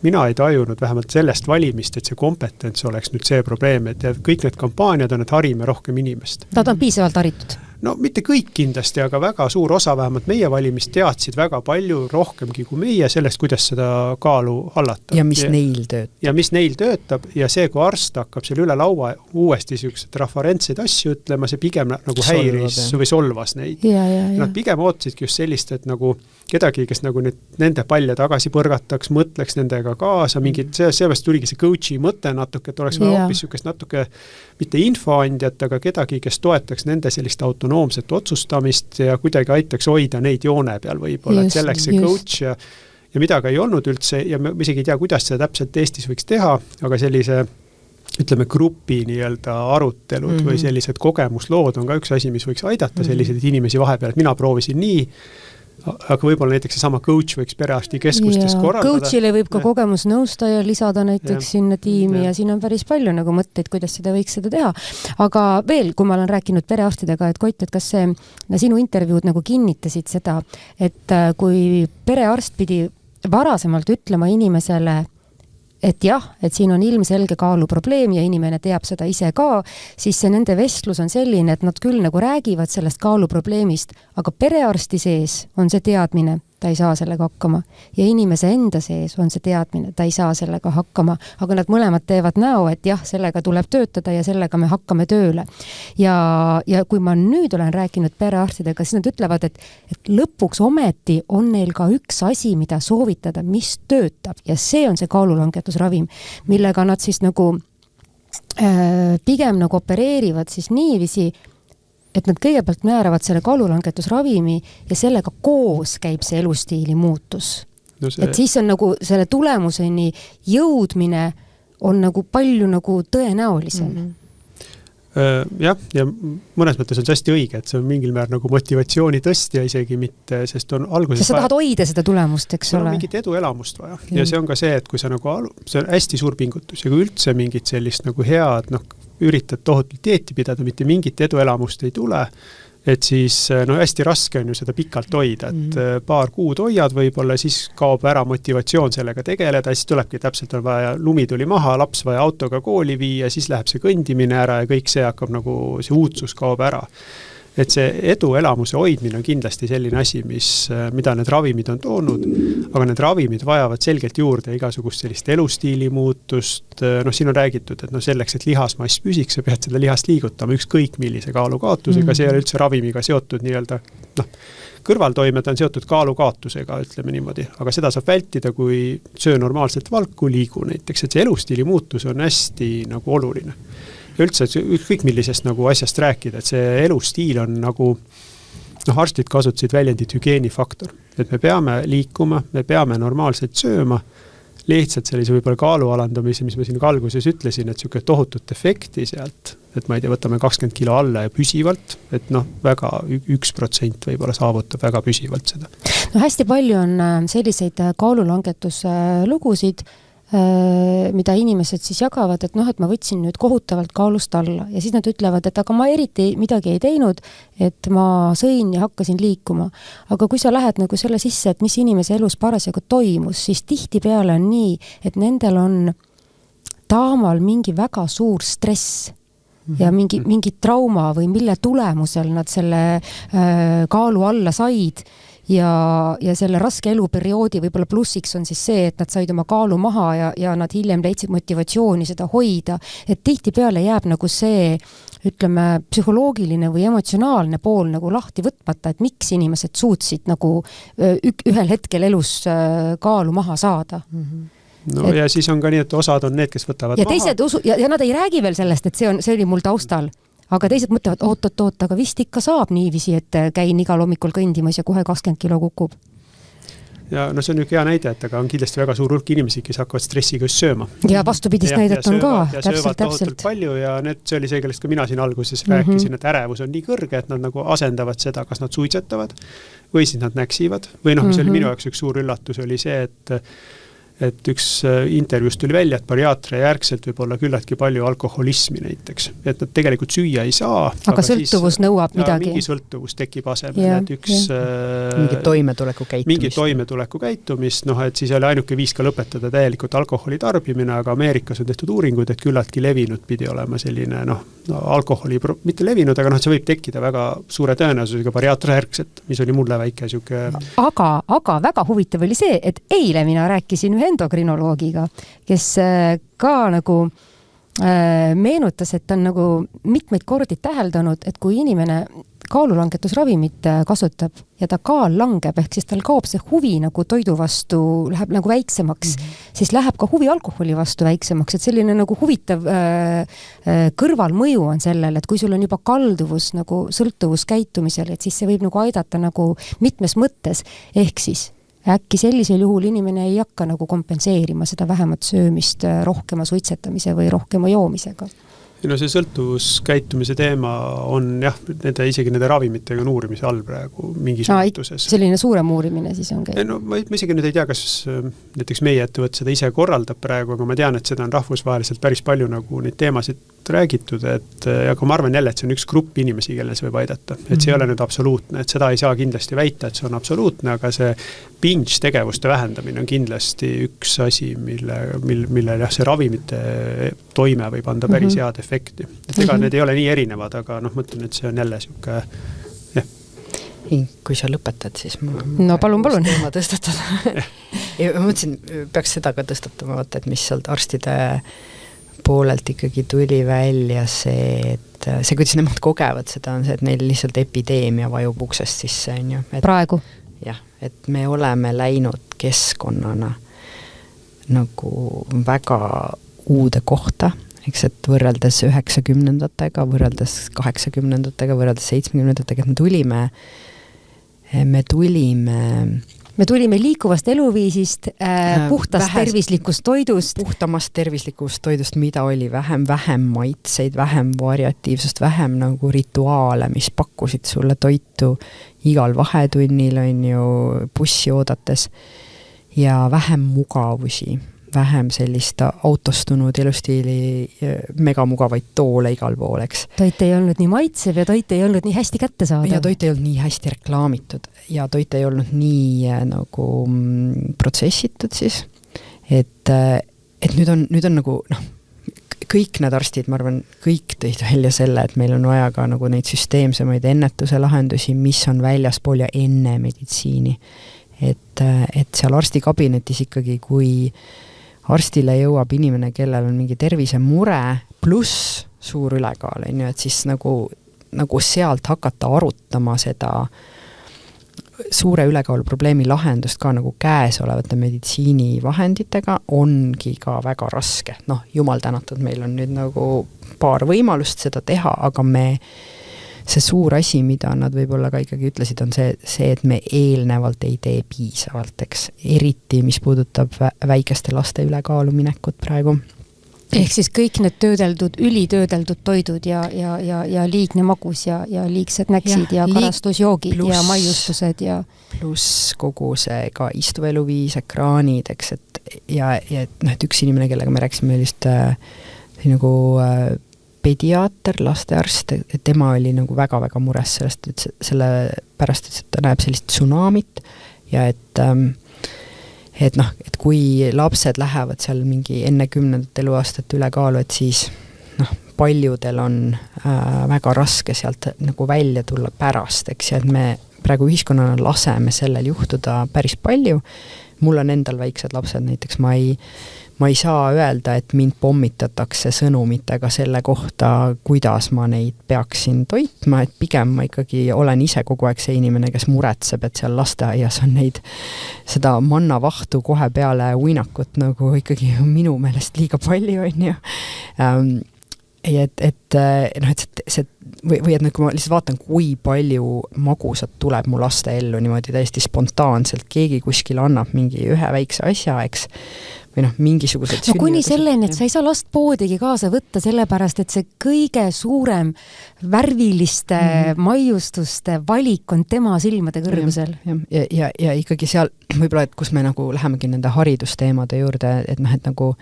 mina ei tajunud vähemalt sellest valimist, et see kompetents oleks nüüd see probleem, et kõik need kampaaniad on, et harime rohkem inimest. Nad on piisavalt haritud. No mitte kõik kindlasti, aga väga suur osa vähemalt meie valimist teadsid väga palju rohkemgi kui meie sellest, kuidas seda kaalu hallata. Ja mis neil töötab. Ja mis neil töötab ja see, kui arst hakkab seal üle laua uuesti sellised referentseid asju ütlema, see pigem nagu häiris või solvas neid. Nad pigem ootasidki just sellist, et nagu kedagi, kes nagu nende palle tagasi põrgataks, mõtleks nendega kaasa, mingid, seepärast tuligi see coachi mõte natuke, et oleks hoopis sükest natuke mitte infoandjat, aga kedagi, kes toetaks nende sellist autonoomset otsustamist ja kuidagi aitaks hoida neid joone peal võib-olla, et selleks see coach ja midagi ei olnud üldse ja me isegi ei tea, kuidas seda täpselt Eestis võiks teha, aga sellise ütleme grupi nii-öelda arutelud või sellised kogemuslood on ka üks asi, mis võiks aidata selliseid inimesi vahepeal, et mina proovisin nii, aga võib-olla näiteks see sama coach võiks perearsti keskustes korraldada. Coachile võib ka kogemusnõustaja lisada näiteks sinna tiimi ja siin on päris palju nagu mõtteid, kuidas seda võiks seda teha. Aga veel, kui ma olen rääkinud perearstidega, et Koit, et kas sinu intervjuud nagu kinnitasid seda, et kui perearst pidi varasemalt ütlema inimesele, et jah, et siin on ilmselge kaaluprobleem ja inimene teab seda ise ka, siis see nende vestlus on selline, et nad küll nagu räägivad sellest kaaluprobleemist, aga perearsti sees on see teadmine, ta ei saa sellega hakkama. Ja inimese enda sees on see teadmine, ta ei saa sellega hakkama, aga nad mõlemad teevad näo, et jah, sellega tuleb töötada ja sellega me hakkame tööle. Ja kui ma nüüd olen rääkinud perearstidega, siis nad ütlevad, et lõpuks ometi on neil ka üks asi, mida soovitada, mis töötab ja see on see kaalulangetusravim, millega nad siis nagu pigem nagu opereerivad siis niiviisi, et nad kõigepealt määravad selle kaalulangetusravimi ja sellega koos käib see elustiili muutus. Et siis on nagu selle tulemuseni jõudmine on nagu palju nagu tõenäolisem. Jah, ja mõnes mõttes on see hästi õige, et see on mingil määr nagu motivatsiooni tõstja isegi mitte, sest on alguses sa tahad hoida seda tulemust, eks ole? On mingit eduelamust vaja. Ja see on ka see, et kui sa nagu see on hästi suur pingutus ja kui üldse mingit sellist nagu head, üritad tohutult dieeti pidada, mitte mingit eduelamust ei tule, et siis hästi raske on ju seda pikalt hoida, et paar kuud hoiad võib-olla, siis kaob ära motivatsioon sellega tegeleda, siis tulebki täpselt on vaja, lumi tuli maha, laps vaja autoga kooli viia, siis läheb see kõndimine ära ja kõik see hakkab nagu, see uudsus kaob ära. Et see eduelamuse hoidmine on kindlasti selline asi, mida need ravimid on toonud, aga need ravimid vajavad selgelt juurde igasugust sellist elustiili muutust. Siin on räägitud, et selleks, et lihasmass püsiks, sa pead seda lihast liigutama ükskõik millise kaalukaotusega, see ei ole üldse ravimiga seotud nii-öelda, kõrvaltoimed on seotud kaalukaotusega, ütleme niimoodi, aga seda saab vältida, kui söö normaalselt valku, liigu näiteks, et see elustiili muutus on hästi nagu oluline. Ja üldse kõik millisest nagu asjast rääkida, et see elustiil on nagu, arstid kasutasid väljendit hügieenifaktor, et me peame liikuma, me peame normaalselt sööma, lihtsalt sellise võib-olla kaalu alandamise, mis ma siin alguses ütlesin, et selline tohutut efekti sealt, et ma ei tea, võtame 20 kilo alla ja püsivalt, et väga 1% võib-olla saavutab väga püsivalt seda. Hästi palju on selliseid kaalulangetuslugusid, mida inimesed siis jagavad, et et ma võtsin nüüd kohutavalt kaalust alla ja siis nad ütlevad, et aga ma eriti midagi ei teinud, et ma sõin ja hakkasin liikuma. Aga kui sa lähed nagu selle sisse, et mis inimese elus parasjagu toimus, siis tihtipeale on nii, et nendel on daamal mingi väga suur stress ja mingi trauma või mille tulemusel nad selle kaalu alla said ja selle raske eluperioodi võib-olla plussiks on siis see, et nad said oma kaalu maha ja nad hiljem leidsid motivatsiooni seda hoida, et tihtipeale jääb nagu see, ütleme, psühholoogiline või emotsionaalne pool nagu lahti võtmata, et miks inimesed suutsid nagu ühel hetkel elus kaalu maha saada. No ja siis on ka nii, et osad on need, kes võtavad ja maha. Teised ja nad ei räägi veel sellest, et see oli mul taustal. Aga teised mõtlevad, oot, aga vist ikka saab niiviisi, et käin igal hommikul kõndimas ja kohe 20 kilo kukub. Ja no see on üks hea näide, et aga on kindlasti väga suur hulk inimesi, kes hakkavad stressiga just sööma. Ja vastupidist näidet on ka, söövad tohutult palju ja see oli see, kellest ka mina siin alguses rääkisin, et ärevus on nii kõrge, et nad nagu asendavad seda, kas nad suitsetavad või siis nad näksivad. Või mis oli minu jaoks üks suur üllatus, oli see, et üks intervjuust tuli välja, et bariaatria järgselt võib olla küllaltki palju alkoholismi näiteks. Et nad tegelikult süüa ei saa. Aga sõltuvus nõuab midagi. Mingi sõltuvus tekib asemel. Mingi toimetuleku käitumist, et siis oli ainuke viis ka lõpetada täielikult alkoholi tarbimine, aga Ameerikas on tehtud uuringud, et küllaltki levinud pidi olema selline, alkoholi, mitte levinud, aga see võib tekkida väga suure tõenäosusega bariaatria järgselt, mis oli mulle väike siuke. Aga väga huvitav oli see, et eile mina rääkisin ühe endokrinoloogiga, kes ka nagu meenutas, et ta on nagu mitmeid kordi täheldanud, et kui inimene kaalulangetusravimit kasutab ja ta kaal langeb, ehk siis tal kaob see huvi nagu toidu vastu, läheb nagu väiksemaks, siis läheb ka huvi alkoholi vastu väiksemaks, et selline nagu huvitav kõrvalmõju on sellel, et kui sul on juba kalduvus nagu sõltuvus käitumisel, et siis see võib nagu aidata nagu mitmes mõttes, ehk siis äkki sellisel juhul inimene ei hakka nagu kompenseerima seda vähemat söömist rohkema suitsetamise või rohkema joomisega. No see sõltuvuskäitumise teema on isegi nende ravimitega on uurimise all praegu mingis muutuses. Selline suurem uurimine siis on käib? No, ma isegi nüüd ei tea, kas näiteks meie ettevõte seda ise korraldab praegu, aga ma tean, et seda on rahvusvaheliselt päris palju nagu neid teemasid räägitud, aga ma arvan jälle, et see on üks grupp inimesi, kelle see võib aidata. Et see ei ole nüüd absoluutne, et seda ei saa kindlasti väita, et see on absoluutne, aga see binge tegevuste vähendamine on kindlasti üks asi, mille see ravimite toime võib anda päris head efekti. Et ega need ei ole nii erinevad, aga mõtlen, et see on jälle siuke kui sa lõpetad, siis palun. Teema tõstatada. Ma mõtlesin, peaks seda ka tõstatama, et mis sealt arstide poolelt ikkagi tuli välja see, et see, kuidas nemad kogevad seda, on see, et neil lihtsalt epideemia vajub uksest sisse. Praegu? Jah, et me oleme läinud keskkonnana nagu väga uude kohta, eks, et võrreldes 90-ndatega, võrreldes 80-ndatega, võrreldes 70-ndatega, et me tulime liikuvast eluviisist, puhtast tervislikust toidust. Puhtamast tervislikust toidust, mida oli vähem maitseid, vähem variatiivsust, vähem nagu rituaale, mis pakkusid sulle toitu igal vahetunnil, on ju, bussi oodates ja vähem mugavusi, vähem sellist autostunud elustiili megamugavaid toole igal pool, eks. Toit ei olnud nii maitsev ja toit ei olnud nii hästi kätte saada. Ja toit ei olnud nii hästi reklaamitud ja toit ei olnud nii nagu protsessitud siis, et nüüd on nagu, kõik need arstid, ma arvan, kõik tõid välja selle, et meil on vaja ka nagu neid süsteemsemaid ennetuse lahendusi, mis on väljaspool ja enne meditsiini. Et seal arstikabinetis ikkagi, kui arstile jõuab inimene, kellel on mingi tervisemure pluss suur ülekaal, et siis nagu sealt hakata arutama seda suure ülekaalu probleemi lahendust ka nagu käesolevate meditsiinivahenditega ongi ka väga raske. Jumal tänatud, meil on nüüd nagu paar võimalust seda teha, aga see suur asi, mida nad võib-olla ka ikkagi ütlesid, on see, et me eelnevalt ei tee piisavalt, eks. Eriti, mis puudutab väikeste laste ülekaalu minekut praegu. Ehk siis kõik need ülitöödeldud toidud ja liigne magus ja liigsed näksid ja karastusjoogid ja maiustused ja pluss kogu see ka istuv eluviis, ekraanid, eks, et üks inimene, kellega me rääksime just nagu pediaater, lastearst, et tema oli nagu väga-väga mures sellest, et selle pärast, et ta näeb sellist tsunamit ja et et noh, et kui lapsed lähevad seal mingi enne 10. eluaastat ülekaalu, et siis noh, paljudel on väga raske sealt nagu välja tulla pärast, eks, ja et me praegu ühiskonnana laseme sellel juhtuda päris palju. Mul on endal väiksed lapsed, näiteks ma ei saa öelda, et mind pommitatakse sõnumitega selle kohta, kuidas ma neid peaksin toitma, et pigem ma ikkagi olen ise kogu aeg see inimene, kes muretseb, et seal lasteaias on neid seda mannavahtu kohe peale uinakut nagu ikkagi minu meelest liiga palju, on ju. Ja et see või et kui ma lihtsalt vaatan, kui palju magusat tuleb mu laste ellu niimoodi täiesti spontaanselt, keegi kuskil annab mingi ühe väikse asja, eks, või noh, mingisugused no kuni selleni, et sa ei saa last poodigi kaasa võtta, sellepärast, et see kõige suurem värviliste maiustuste valik on tema silmade kõrgusel. Ja ikkagi seal võib-olla, et kus me nagu lähemegi nende haridusteemade juurde, et noh, et nagu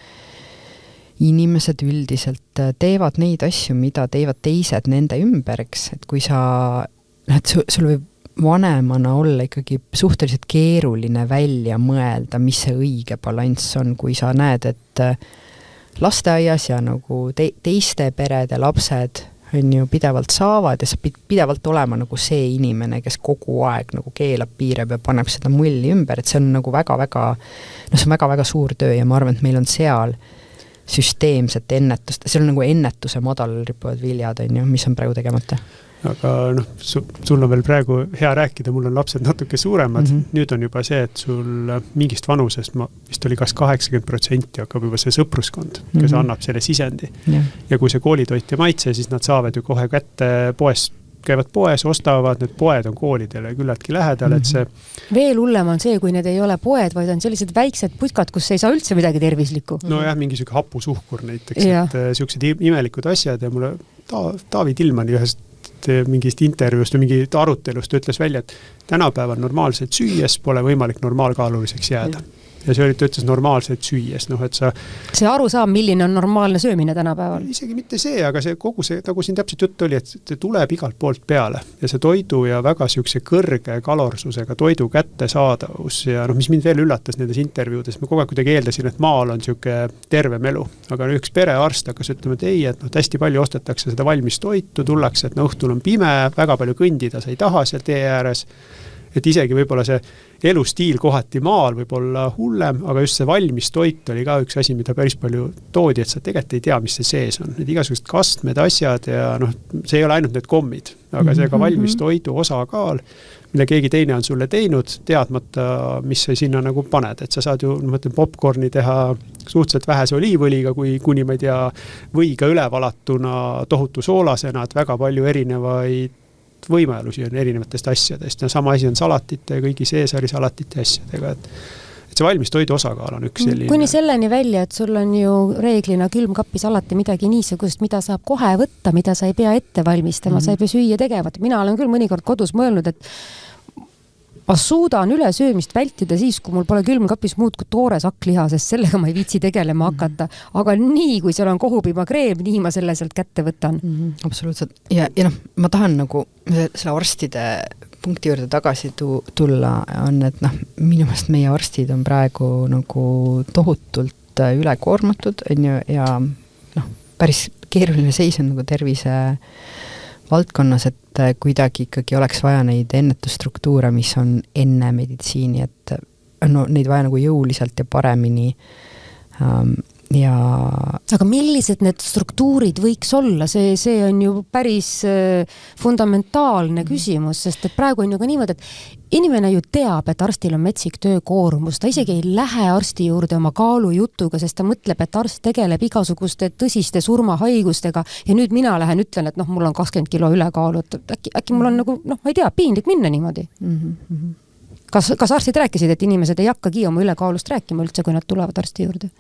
inimesed üldiselt teevad neid asju, mida teevad teised nende ümberks, et kui sa, et sul võib vanemana olla ikkagi suhteliselt keeruline välja mõelda, mis see õige balanss on, kui sa näed, et lasteaias ja nagu teiste perede lapsed on ju pidevalt saavad ja sa pidevalt olema nagu see inimene, kes kogu aeg nagu keelab, piirab ja paneb seda mulli ümber, et see on nagu väga-väga, no see on väga-väga suur töö ja ma arvan, et meil on seal süsteemset ennetust, see on nagu ennetuse madalal rippuvad viljad, on ju, mis on praegu tegemata. Aga noh, sul on veel praegu hea rääkida, mul on lapsed natuke suuremad, nüüd on juba see, et sul mingist vanusest, vist oli kas 80% hakkab juba see sõpruskond, kes annab selle sisendi. Ja kui see koolitoit ja maitse, siis nad saavad ju kohe kätte käivad poes, ostavad, need poed on koolidele küllaltki lähedal, et see veel hullem on see, kui need ei ole poed, vaid on sellised väiksed putkad, kus ei saa üldse midagi tervislikku. No jah, mingi selline hapusuhkur näiteks, et siuksed imelikud asjad ja mulle Taavi Tillmanni ühest mingist intervjuust või mingi arutelust ütles välja, et tänapäeval normaalselt süües pole võimalik normaalkaaluliseks jääda. Ja see oli, ta ütles normaalselt süües, noh, et sa see aru saab, milline on normaalne söömine tänapäeval? Isegi mitte see, aga see kogu see, nagu siin täpselt jutt oli, et see tuleb igalt poolt peale ja see toidu ja väga siukse kõrge kalorsusega toidu kättesaadavus ja noh, mis mind veel üllatas nendes intervjuudes, ma kogu aeg kuidagi eeldasin, et maal on siuke tervem elu, aga üks perearst hakkas ütlema, et ei, et noh, hästi palju ostetakse seda valmis toitu, tullakse, et õhtul on pime, väga palju kõndida, sa ei taha seal tee ääres, et isegi võib-olla see elustiil kohati maal võib olla hullem, aga just see valmis toit oli ka üks asi, mida päris palju toodi, et sa tegelikult ei tea, mis see sees on. Need igasugused kastmed, asjad ja noh, see ei ole ainult need kommid, aga see ka valmis toidu osakaal, mille keegi teine on sulle teinud, teadmata, mis sa sinna nagu paned. Et sa saad ju, mõtlen, popcorni teha suhteliselt vähese oliivõliga, kuni ma ei tea, võiga ülevalatuna tohutu soolasena, et väga palju erinevaid võimalusi on erinevatest asjadest ja sama asi on salatite ja kõigi Caesari salatite asjadega, et see valmis toidu osakaal on üks selline. Kuni selleni välja, et sul on ju reeglina külmkapis alati midagi niisugust, mida saab kohe võtta, mida sa ei pea ette valmistama, sa ei pea süüa tegevat. Mina olen küll mõnikord kodus mõelnud, et ma suudan ülesöömist vältida siis, kui mul pole külmkapis muud kui toores hakkliha, sest sellega ma ei viitsi tegelema hakata. Aga nii, kui seal on kohupiimakreem, nii ma selle sealt kätte võtan. Absoluutselt. Ja noh, ma tahan nagu selle arstide punkti juurde tagasi tulla, on, et noh, minu meelest meie arstid on praegu nagu tohutult ülekoormatud, on ju, ja noh, päris keeruline seis on nagu tervise valdkonnas, et kuidagi ikkagi oleks vaja neid ennetusstruktuure, mis on enne meditsiini, et no, neid vaja nagu jõuliselt ja paremini ja... Aga millised need struktuurid võiks olla? See on ju päris fundamentaalne küsimus, sest et praegu on ju ka niimoodi, et inimene ju teab, et arstil on metsik töökoormus, ta isegi ei lähe arsti juurde oma kaalujutuga, sest ta mõtleb, et arst tegeleb igasuguste tõsiste surmahaigustega ja nüüd mina lähen ütlen, et noh, mul on 20 kilo ülekaalu, et äkki mul on nagu, noh, ma ei tea, piinlik minna niimoodi. Kas arstid rääkisid, et inimesed ei hakkagi oma ülekaalust rääkima üldse, kui nad tulevad arsti juurde?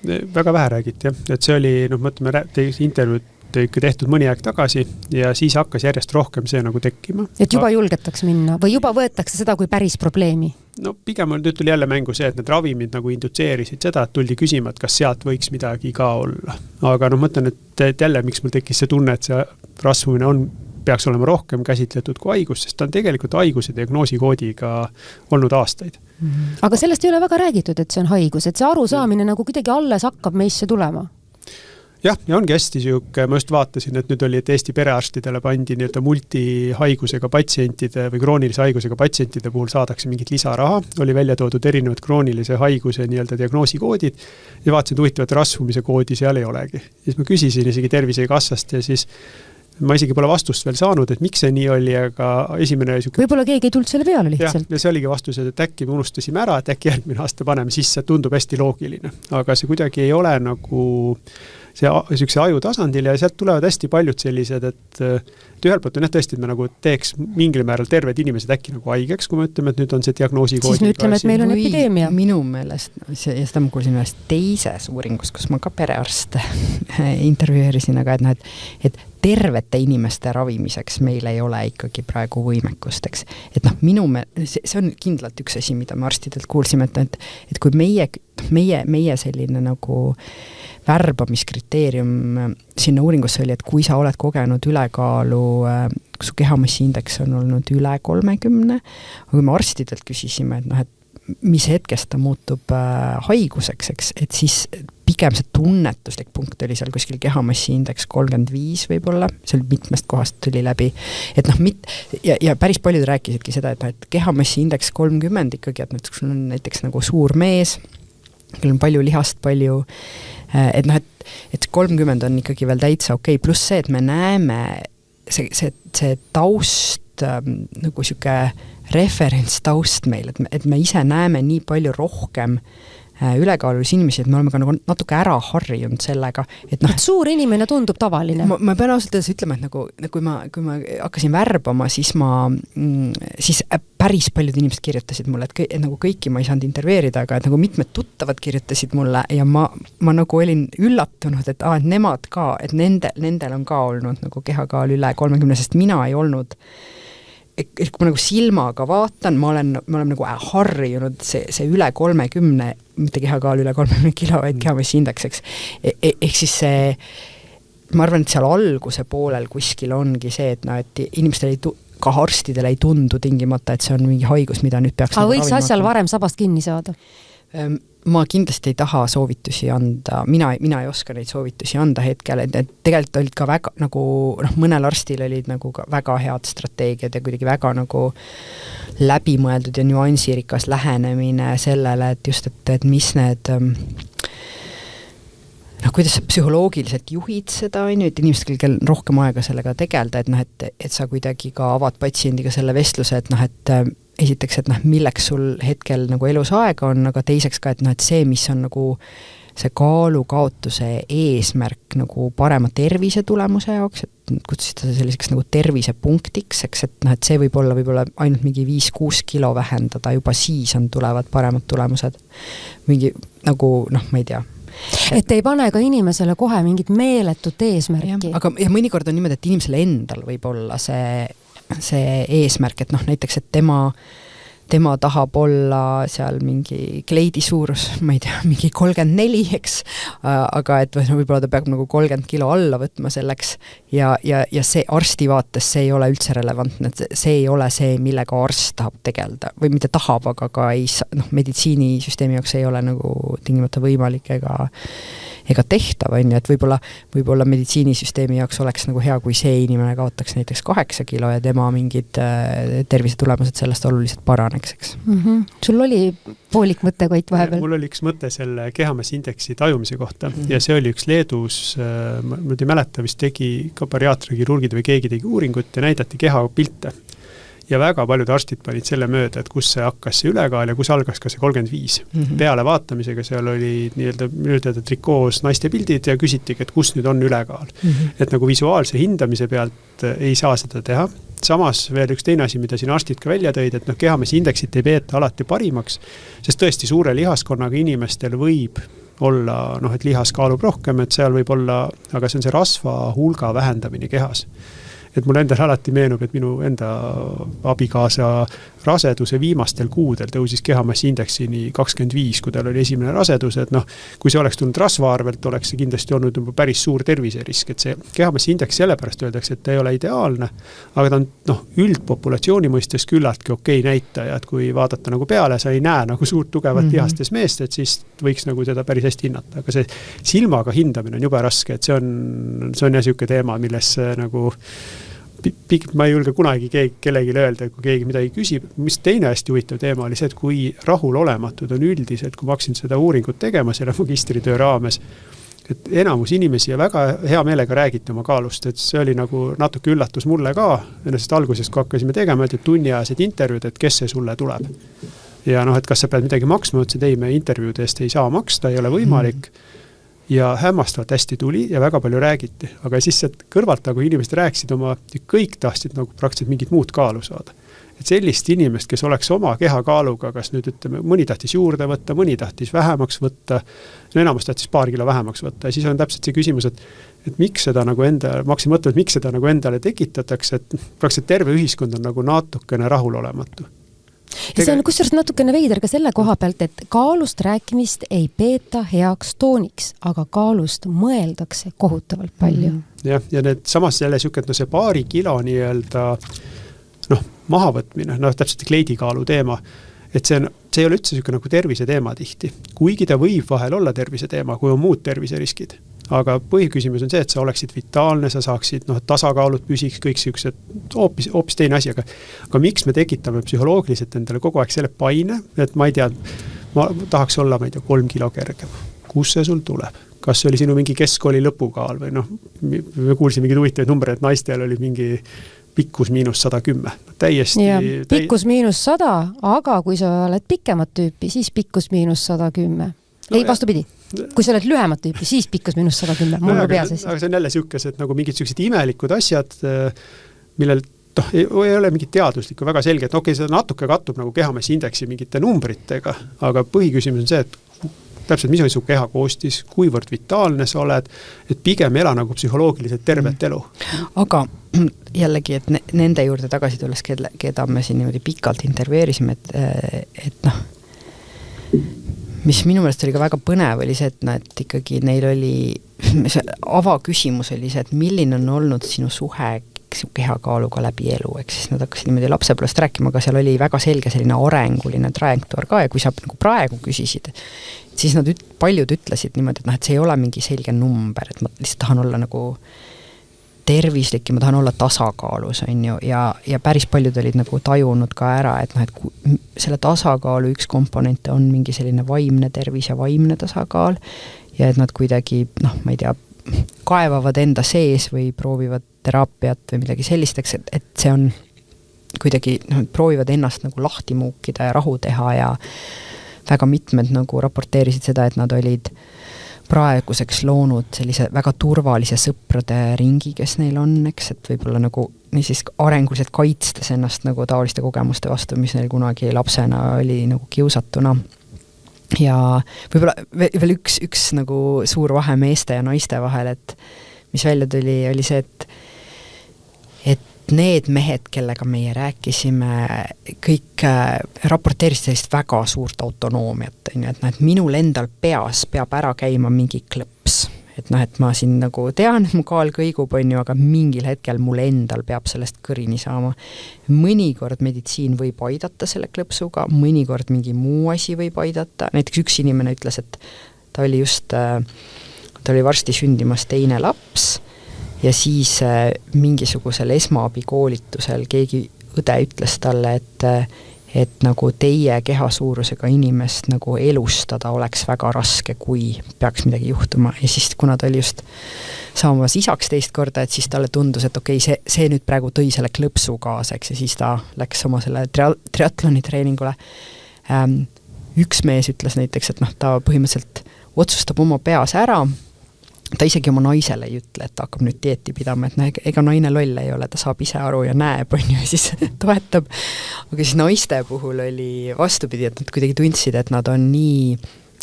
Väga vähe räägiti, et see oli, noh, mõtleme, intervjuud ikka tehtud mõni aeg tagasi ja siis hakkas järjest rohkem see nagu tekkima. Et juba julgetaks minna või juba võetakse seda kui päris probleemi? No pigem nüüd tuli jälle mängu see, et need ravimid nagu indutseerisid seda, et tuldi küsima, et kas sealt võiks midagi ka olla. Aga noh, mõtlen, et jälle, miks mul tekkis see tunne, et see rasvumine on peaks olema rohkem käsitletud kui haigus, sest ta on tegelikult haiguse diagnoosikoodiga olnud aastaid. Aga sellest ei ole väga räägitud, et see on haigus, et see arusaamine nagu kuidagi alles hakkab meisse tulema. Jah, ja ongi hästi siuke, ma just vaatasin, et nüüd oli, et Eesti perearstidele pandi nii-öelda multihaigusega patsientide või kroonilise haigusega patsientide puhul saadakse mingit lisaraha, oli välja toodud erinevad kroonilise haiguse nii-öelda diagnoosikoodid ja vaatasin huvitavat rasvumise koodi seal ei olegi. Siis ma küsisin isegi Tervisekassast ja siis ma isegi pole vastust veel saanud, et miks see nii oli, aga esimene siuke... Võib-olla keegi ei tulnud selle peale lihtsalt. Ja see oligi vastus, et äkki me unustasime ära, et äkki järgmine aasta paneme sisse, tundub hästi loogiline. Aga see kuidagi ei ole nagu see aju tasandil ja sealt tulevad hästi paljud sellised, et ühelt poolt on tõesti, et me nagu teeks mingil määral terved inimesed äkki nagu haigeks, kui me ütleme, et nüüd on see diagnoosikoodi. Siis me ütleme, et meil on epideemia. Minu meelest, ja seda ma kuulsin ühest teises uuringus, kus ma ka perearste intervjueerisin, aga et tervete inimeste ravimiseks meil ei ole ikkagi praegu võimekusteks. Et see on kindlalt üks asi, mida me arstidelt kuulsime, et kui meie selline nagu värbamiskriteerium sinna uuringusse oli, et kui sa oled kogenud ülekaalu, kui su kehamassi-indeks on olnud üle 30, aga kui me arstidelt küsisime, et mis hetkest ta muutub haiguseks, eks, et siis pigem see tunnetuslik punkt oli seal kuskil kehamassi-indeks 35 võib-olla, seal mitmest kohast tuli läbi, et ja päris paljud rääkisidki seda, et kehamassi-indeks 30 ikkagi, et sul on näiteks nagu suur mees, kellel on palju lihast, palju, et 30 on ikkagi veel täitsa okei, pluss see, et me näeme see taust nagu siuke referentstaust meil, et me ise näeme nii palju rohkem ülekaalulisi inimesi, et me oleme ka nagu natuke ära harjunud sellega. Et suur inimene tundub tavaline. Ma pean ausalt ütlema, et kui ma hakkasin värbama, siis päris paljud inimesed kirjutasid mulle, et nagu kõiki ma ei saanud intervjueerida, aga et nagu mitmed tuttavad kirjutasid mulle ja ma nagu olin üllatunud, et nemad ka, et nendel on ka olnud nagu kehakaal üle 30, sest mina ei olnud kui ma nagu silmaga vaatan, ma olen nagu harjunud see üle 30, mitte kehakaal üle 30 kilo, vaid kehamassi-indekseks. Ehk siis see, ma arvan, et seal alguse poolel kuskil ongi see, et inimestel ka arstidel ei tundu tingimata, et see on mingi haigus, mida nüüd peaks... Aga võiks asjal varem sabast kinni saada? Ma kindlasti ei taha soovitusi anda, mina ei oska neid soovitusi anda hetkel, et tegelikult olid ka väga nagu, mõnel arstil olid nagu väga head strateegiad ja kuidagi väga nagu läbimõeldud ja nüansirikas lähenemine sellele, et just, et mis need kuidas sa psühholoogiliselt juhid seda, et inimesed, kellel rohkem aega sellega tegelda, et sa kuidagi ka avad patsiendiga selle vestluse, et esiteks, et milleks sul hetkel nagu elus aega on, aga teiseks ka, et see, mis on nagu see kaalukaotuse eesmärk nagu parema tervise tulemuse jaoks, et kutsusid seda selliseks nagu tervisepunktiks, eks, et see võib olla ainult mingi 5-6 kilo vähendada, juba siis tulevad paremad tulemused. Mingi nagu, ma ei tea. Et ei pane ka inimesele kohe mingit meeletut eesmärki. Aga mõnikord on niimoodi, et inimesele endal võib olla see eesmärk, et näiteks, et tema tahab olla seal mingi kleidi suurus, ma ei tea, mingi 34, eks, aga et võib-olla ta peab nagu 30 kilo alla võtma selleks ja see arsti vaates see ei ole üldse relevantne, et see ei ole see, millega arst tahab tegelda või mitte tahab, aga ka ei meditsiinisüsteemi jaoks ei ole nagu tingimata võimalik ega tehtav, et võib-olla meditsiinisüsteemi jaoks oleks nagu hea, kui see inimene kaotaks näiteks 8 kilo ja tema mingid tervisetulemused sellest oluliselt paraneks, eks. Sul oli poolik mõte, Koit, vahepeal? Mul oli üks mõte selle kehamassi-indeksi tajumise kohta ja see oli üks Leedus, ma ei mäleta, vist tegi ka bariaatriakirurgid või keegi tegi uuringut ja näidati kehapilte. Ja väga paljud arstid panid selle mööda, et kus see hakkas see ülekaal ja kus algas ka see 35. Peale vaatamisega seal oli nii-öelda trikoos naiste pildid ja küsitigi, et kus nüüd on ülekaal. Et nagu visuaalse hindamise pealt ei saa seda teha. Samas veel üks teine asi, mida siin arstid ka välja tõid, et kehamassi-indeksit ei peeta alati parimaks, sest tõesti suure lihaskonnaga inimestel võib olla, et lihas kaalub rohkem, et seal võib olla, aga see on see rasva hulga vähendamine kehas. et mulle endal alati meenub, et minu enda abikaasa raseduse viimastel kuudel tõusis kehamassiindeksini 25, kui tal oli esimene rasedus, et kui see oleks tulnud rasva arvelt, oleks see kindlasti olnud päris suur terviserisk, et see kehamassiindeks sellepärast öeldakse, et ta ei ole ideaalne, aga ta on üldpopulatsiooni mõistes küllaltki okei näitaja, et kui vaadata nagu peale, sa ei näe nagu suurt tugevat lihastes meest, et siis võiks nagu teda päris hästi hinnata, aga see silmaga hindamine on jube raske, et see on niisugune teema, milles nagu ma ei julge kunagi kellelegi öelda, kui keegi midagi küsib. Mis teine hästi huvitav teema oli see, et kui rahulolematud on üldiselt, kui ma hakkasin seda uuringut tegema selle magistritöö raames, et enamus inimesi ja väga hea meelega räägiti oma kaalust, et see oli nagu natuke üllatus mulle ka, ennast algusest, kui hakkasime tegema, et tunniajased intervjuud, et kes see sulle tuleb. Ja et kas sa pead midagi maksma, ütlesid, ei, me intervjuude eest ei saa maksta, ei ole võimalik. Ja hämmastavalt hästi tuli ja väga palju räägiti, aga siis kõrvalt nagu inimesed rääkisid kõik tahtsid nagu praktiliselt mingit muud kaalu saada. Et sellist inimest, kes oleks oma kehakaaluga, kas nüüd ütleme, mõni tahtis juurde võtta, mõni tahtis vähemaks võtta, enamus tahtis paar kilo vähemaks võtta ja siis on täpselt see küsimus, et miks seda nagu ma hakkasin mõtlema, et miks seda nagu endale tekitatakse, et praktiliselt terve ühiskond on nagu natukene rahulolematu. Ja see on kusjuures natukene veider ka selle koha pealt, et kaalust rääkimist ei peeta heaks tooniks, aga kaalust mõeldakse kohutavalt palju. Ja need samas jälle see paari kilo mahavõtmine, täpselt kleidikaalu teema, et see ei ole üldse nagu tervise teema tihti. Kuigi ta võib vahel olla tervise teema, kui on muud terviseriskid. Aga põhiküsimus on see, et sa oleksid vitaalne, sa saaksid tasakaalud püsiks, kõik sellised hoopis teine asi, aga miks me tekitame psühholoogiliselt endale kogu aeg selle paine, et ma ei tea, ma tahaks olla 3 kilo kergem. Kus see sul tuleb? Kas see oli sinu mingi keskkooli lõpukaal või me kuulsime mingid huvitavaid numbreid, et naistel oli mingi pikkus -110. Pikkus -100, aga kui sa oled pikemat tüüpi, siis pikkus -110. Ei, vastupidi. Kui sa oled lühemat tüüpi, siis pikkus -110. Mul on peas. Aga see on jälle sellised nagu mingid sellised imelikud asjad, millel ei ole mingit teaduslikku väga selge, et okei, see natuke kattub nagu kehamassiindeksi mingite numbritega, aga põhiküsimus on see, et täpselt, mis on su keha koostis, kuivõrd vitaalne sa oled, et pigem ela nagu psühholoogiliselt tervet elu. Aga jällegi, et nende juurde tagasi tulles, keda me siin niimoodi pikalt intervjueerisime, et mis minu meelest oli ka väga põnev, oli see, et ikkagi neil oli, see avaküsimus oli see, et milline on olnud sinu suhe su kehakaaluga läbi elu, eks siis nad hakkasid niimoodi lapsepõlvest rääkima, aga seal oli väga selge selline arenguline trajektoor ka ja kui sa nagu praegu küsisid, siis nad paljud ütlesid niimoodi, et see ei ole mingi selge number, et ma lihtsalt tahan olla nagu tervislik ja ma tahan olla tasakaalus, on ju, ja päris paljud olid nagu tajunud ka ära, et selle tasakaalu üks komponente on mingi selline vaimne tervis ja vaimne tasakaal ja et nad kuidagi, ma ei tea, kaevavad enda sees või proovivad teraapiat või midagi sellisteks, et see on kuidagi, proovivad ennast nagu lahti muukida ja rahu teha ja väga mitmed nagu raporteerisid seda, et nad olid praeguseks loonud sellise väga turvalise sõprade ringi, kes neil on, eks, et võib-olla nagu niisiis arenguliselt kaitstes ennast nagu taoliste kogemuste vastu, mis neil kunagi lapsena oli nagu kiusatuna. Ja võib-olla veel üks nagu suur vahe meeste ja naiste vahel, et mis välja tuli, oli see, et need mehed, kellega meie rääkisime, kõik raporteerisid sellist väga suurt autonoomiat, et minul endal peas peab ära käima mingi klõps. Et ma siin nagu tean, et mu kaal kõigub, on ju, aga mingil hetkel mul endal peab sellest kõrini saama. Mõnikord meditsiin võib aidata selle klõpsuga, mõnikord mingi muu asi võib aidata. Näiteks üks inimene ütles, et ta oli varsti sündimas teine laps ja siis mingisugusel esmaabikoolitusel keegi õde ütles talle, et nagu teie kehasuurusega inimest nagu elustada oleks väga raske, kui peaks midagi juhtuma. Ja siis, kuna ta oli just saamas isaks teist korda, et siis talle tundus, et okei, see nüüd praegu tõi selle klõpsu kaaseks ja siis ta läks oma selle triatloni treeningule. Üks mees ütles näiteks, et ta põhimõtteliselt otsustab oma peas ära, ta isegi oma naisele ei ütle, et ta hakkab nüüd dieeti pidama, et ega naine loll ei ole, ta saab ise aru ja näeb, on ju, ja siis toetab. Aga siis naiste puhul oli vastupidi, et nad kuidagi tundsid, et nad on nii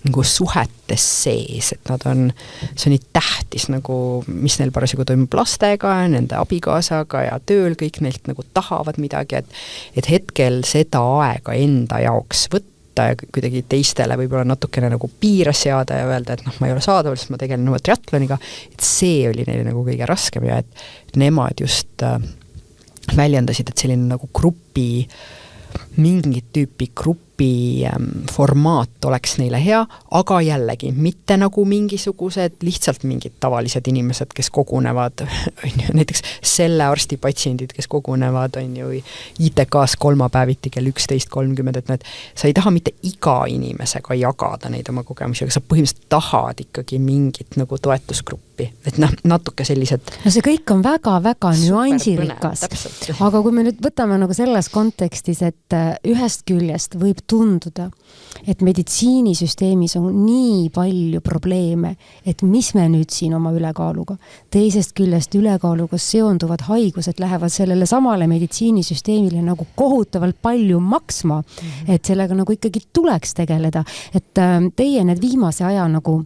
nagu suhetes sees, et nad on, see on nii tähtis nagu, mis neil parasjagu toimub lastega, nende abikaasaga ja tööl, kõik neilt nagu tahavad midagi, et hetkel seda aega enda jaoks võtta ja kuidagi teistele võib-olla natukene nagu piire seada ja öelda, et ma ei ole saadaval, sest ma tegelen oma triatloniga, et see oli neile nagu kõige raskem ja et nemad just väljendasid, et selline nagu mingit tüüpi grupi formaat oleks neile hea, aga jällegi mitte nagu mingisugused lihtsalt mingid tavalised inimesed, kes kogunevad, näiteks selle arsti patsiendid, kes kogunevad, on ju ITK-s kolmapäeviti kell 11:30, et sa ei taha mitte iga inimesega jagada neid oma kogemusi, aga sa põhimõtteliselt tahad ikkagi mingit nagu toetusgruppi, et natuke sellised. No see kõik on väga-väga nüansirikas, aga kui me nüüd võtame nagu selles kontekstis, et ühest küljest võib tunduda, et meditsiinisüsteemis on nii palju probleeme, et mis me nüüd siin oma ülekaaluga. Teisest küljest ülekaaluga seonduvad haigused lähevad sellele samale meditsiinisüsteemile nagu kohutavalt palju maksma, et sellega nagu ikkagi tuleks tegeleda. Et teie need viimase aja nagu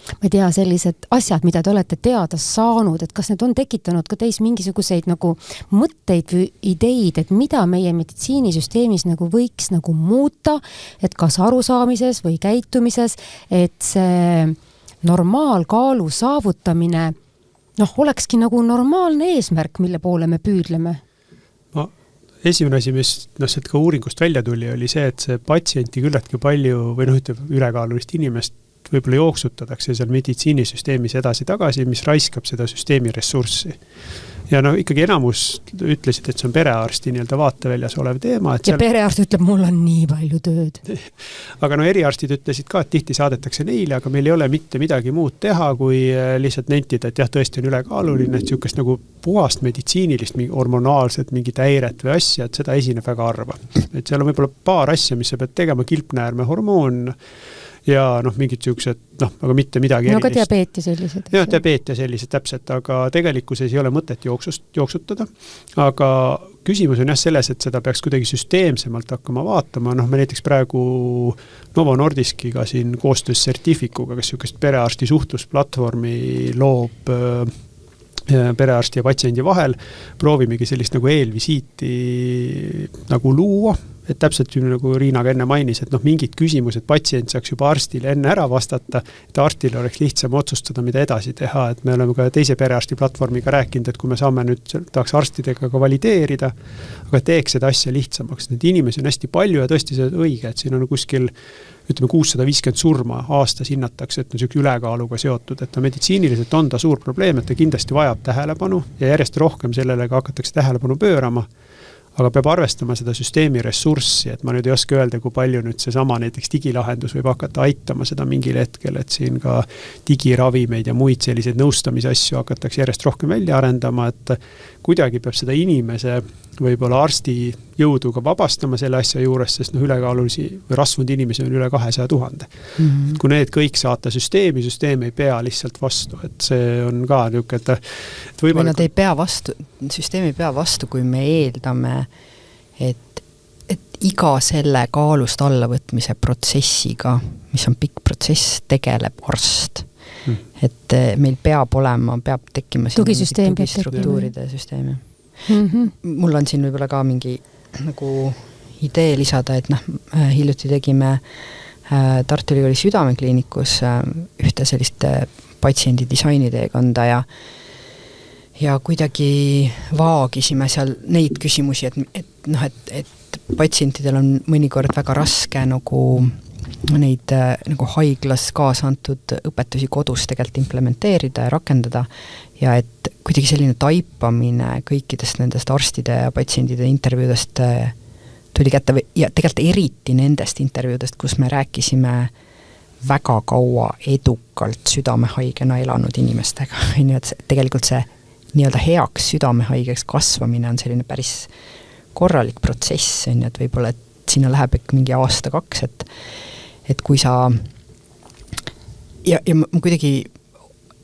ma ei tea, sellised asjad, mida te olete teada saanud, et kas need on tekitanud ka teis mingisuguseid nagu mõtteid või ideid, et mida meie meditsiinisüsteemis nagu võiks nagu muuta, et kas arusaamises või käitumises, et see normaalkaalu saavutamine olekski nagu normaalne eesmärk, mille poole me püüdleme? Esimene asi, mis sealt ka uuringust välja tuli, oli see, et see patsienti küllaltki palju või ülekaalulist inimest võib-olla jooksutatakse seal meditsiinisüsteemis edasi-tagasi, mis raiskab seda süsteemi ressurssi. Ja ikkagi enamus ütlesid, et see on perearsti nii-öelda vaateväljas olev teema. Et ja perearst ütleb, mul on nii palju tööd. Aga eriarstid ütlesid ka, et tihti saadetakse neile, aga meil ei ole mitte midagi muud teha, kui lihtsalt nentida, et jah, tõesti on ülekaaluline, et sihukest nagu puhast meditsiinilist, hormonaalset mingit häiret või asja, et seda esineb väga harva. Et seal on võib-olla paar asja, mis sa pead tegema, kilpnäärme hormoon, ja mingid siuksed, aga mitte midagi erilist. Aga diabeet ja sellised. Jah, diabeet ja sellised täpselt, aga tegelikkuses ei ole mõtet jooksutada. Aga küsimus on jah selles, et seda peaks kuidagi süsteemsemalt hakkama vaatama. Me näiteks praegu Novo Nordiskiga siin koostöös Certificuga, kes siukest perearsti suhtlusplatvormi loob perearsti ja patsiendi vahel, proovimegi sellist nagu eelvisiiti nagu luua, et täpselt nagu Riinaga enne mainis, et mingid küsimused patsient saaks juba arstile enne ära vastata, et arstil oleks lihtsam otsustada, mida edasi teha, et me oleme ka teise perearsti platvormiga rääkinud, et kui me saame nüüd tahaks arstidega ka valideerida, aga teeks seda asja lihtsamaks, need inimesi on hästi palju ja tõesti see on õige, et siin on kuskil 650 surma aastas hinnatakse, et on selline ülekaaluga seotud, et meditsiiniliselt on ta suur probleem, et ta kindlasti vajab tähelepanu ja järjest rohkem sellele ka hakatakse tähelepanu pöörama, aga peab arvestama seda süsteemi ressurssi, et ma nüüd ei oska öelda, kui palju nüüd seesama näiteks digilahendus võib hakata aitama seda mingil hetkel, et siin ka digiravimeid ja muid selliseid nõustamise asju hakatakse järjest rohkem välja arendama, et kuidagi peab seda inimese võib-olla arsti jõudu ka vabastama selle asja juures, sest ülekaalulisi või rasvunud inimesi on üle 200 000. Kui need kõik saata süsteem ei pea lihtsalt vastu, et see on ka niisugune, et võib-olla nad ei pea vastu, süsteem ei pea vastu, kui me eeldame, et iga selle kaalust allavõtmise protsessiga, mis on pikk protsess, tegeleb arst. Et meil peab tekkima tugistruktuuride süsteemi. Mul on siin võib-olla ka mingi nagu idee lisada, et hiljuti tegime Tartu Ülikooli Südamekliinikus ühte sellist patsiendi disainiteekonda ja kuidagi vaagisime seal neid küsimusi, et patsientidel on mõnikord väga raske nagu neid nagu haiglas kaasa antud õpetusi kodus tegelikult implementeerida ja rakendada ja et kuidagi selline taipamine kõikidest nendest arstide ja patsientide intervjuudest tuli kätte ja tegelikult eriti nendest intervjuudest, kus me rääkisime väga kaua edukalt südamehaigena elanud inimestega. Et tegelikult see nii-öelda heaks südamehaigeks kasvamine on selline päris korralik protsess, et võib-olla, et sinna läheb ikka mingi aasta-2, et kui sa ja ma kuidagi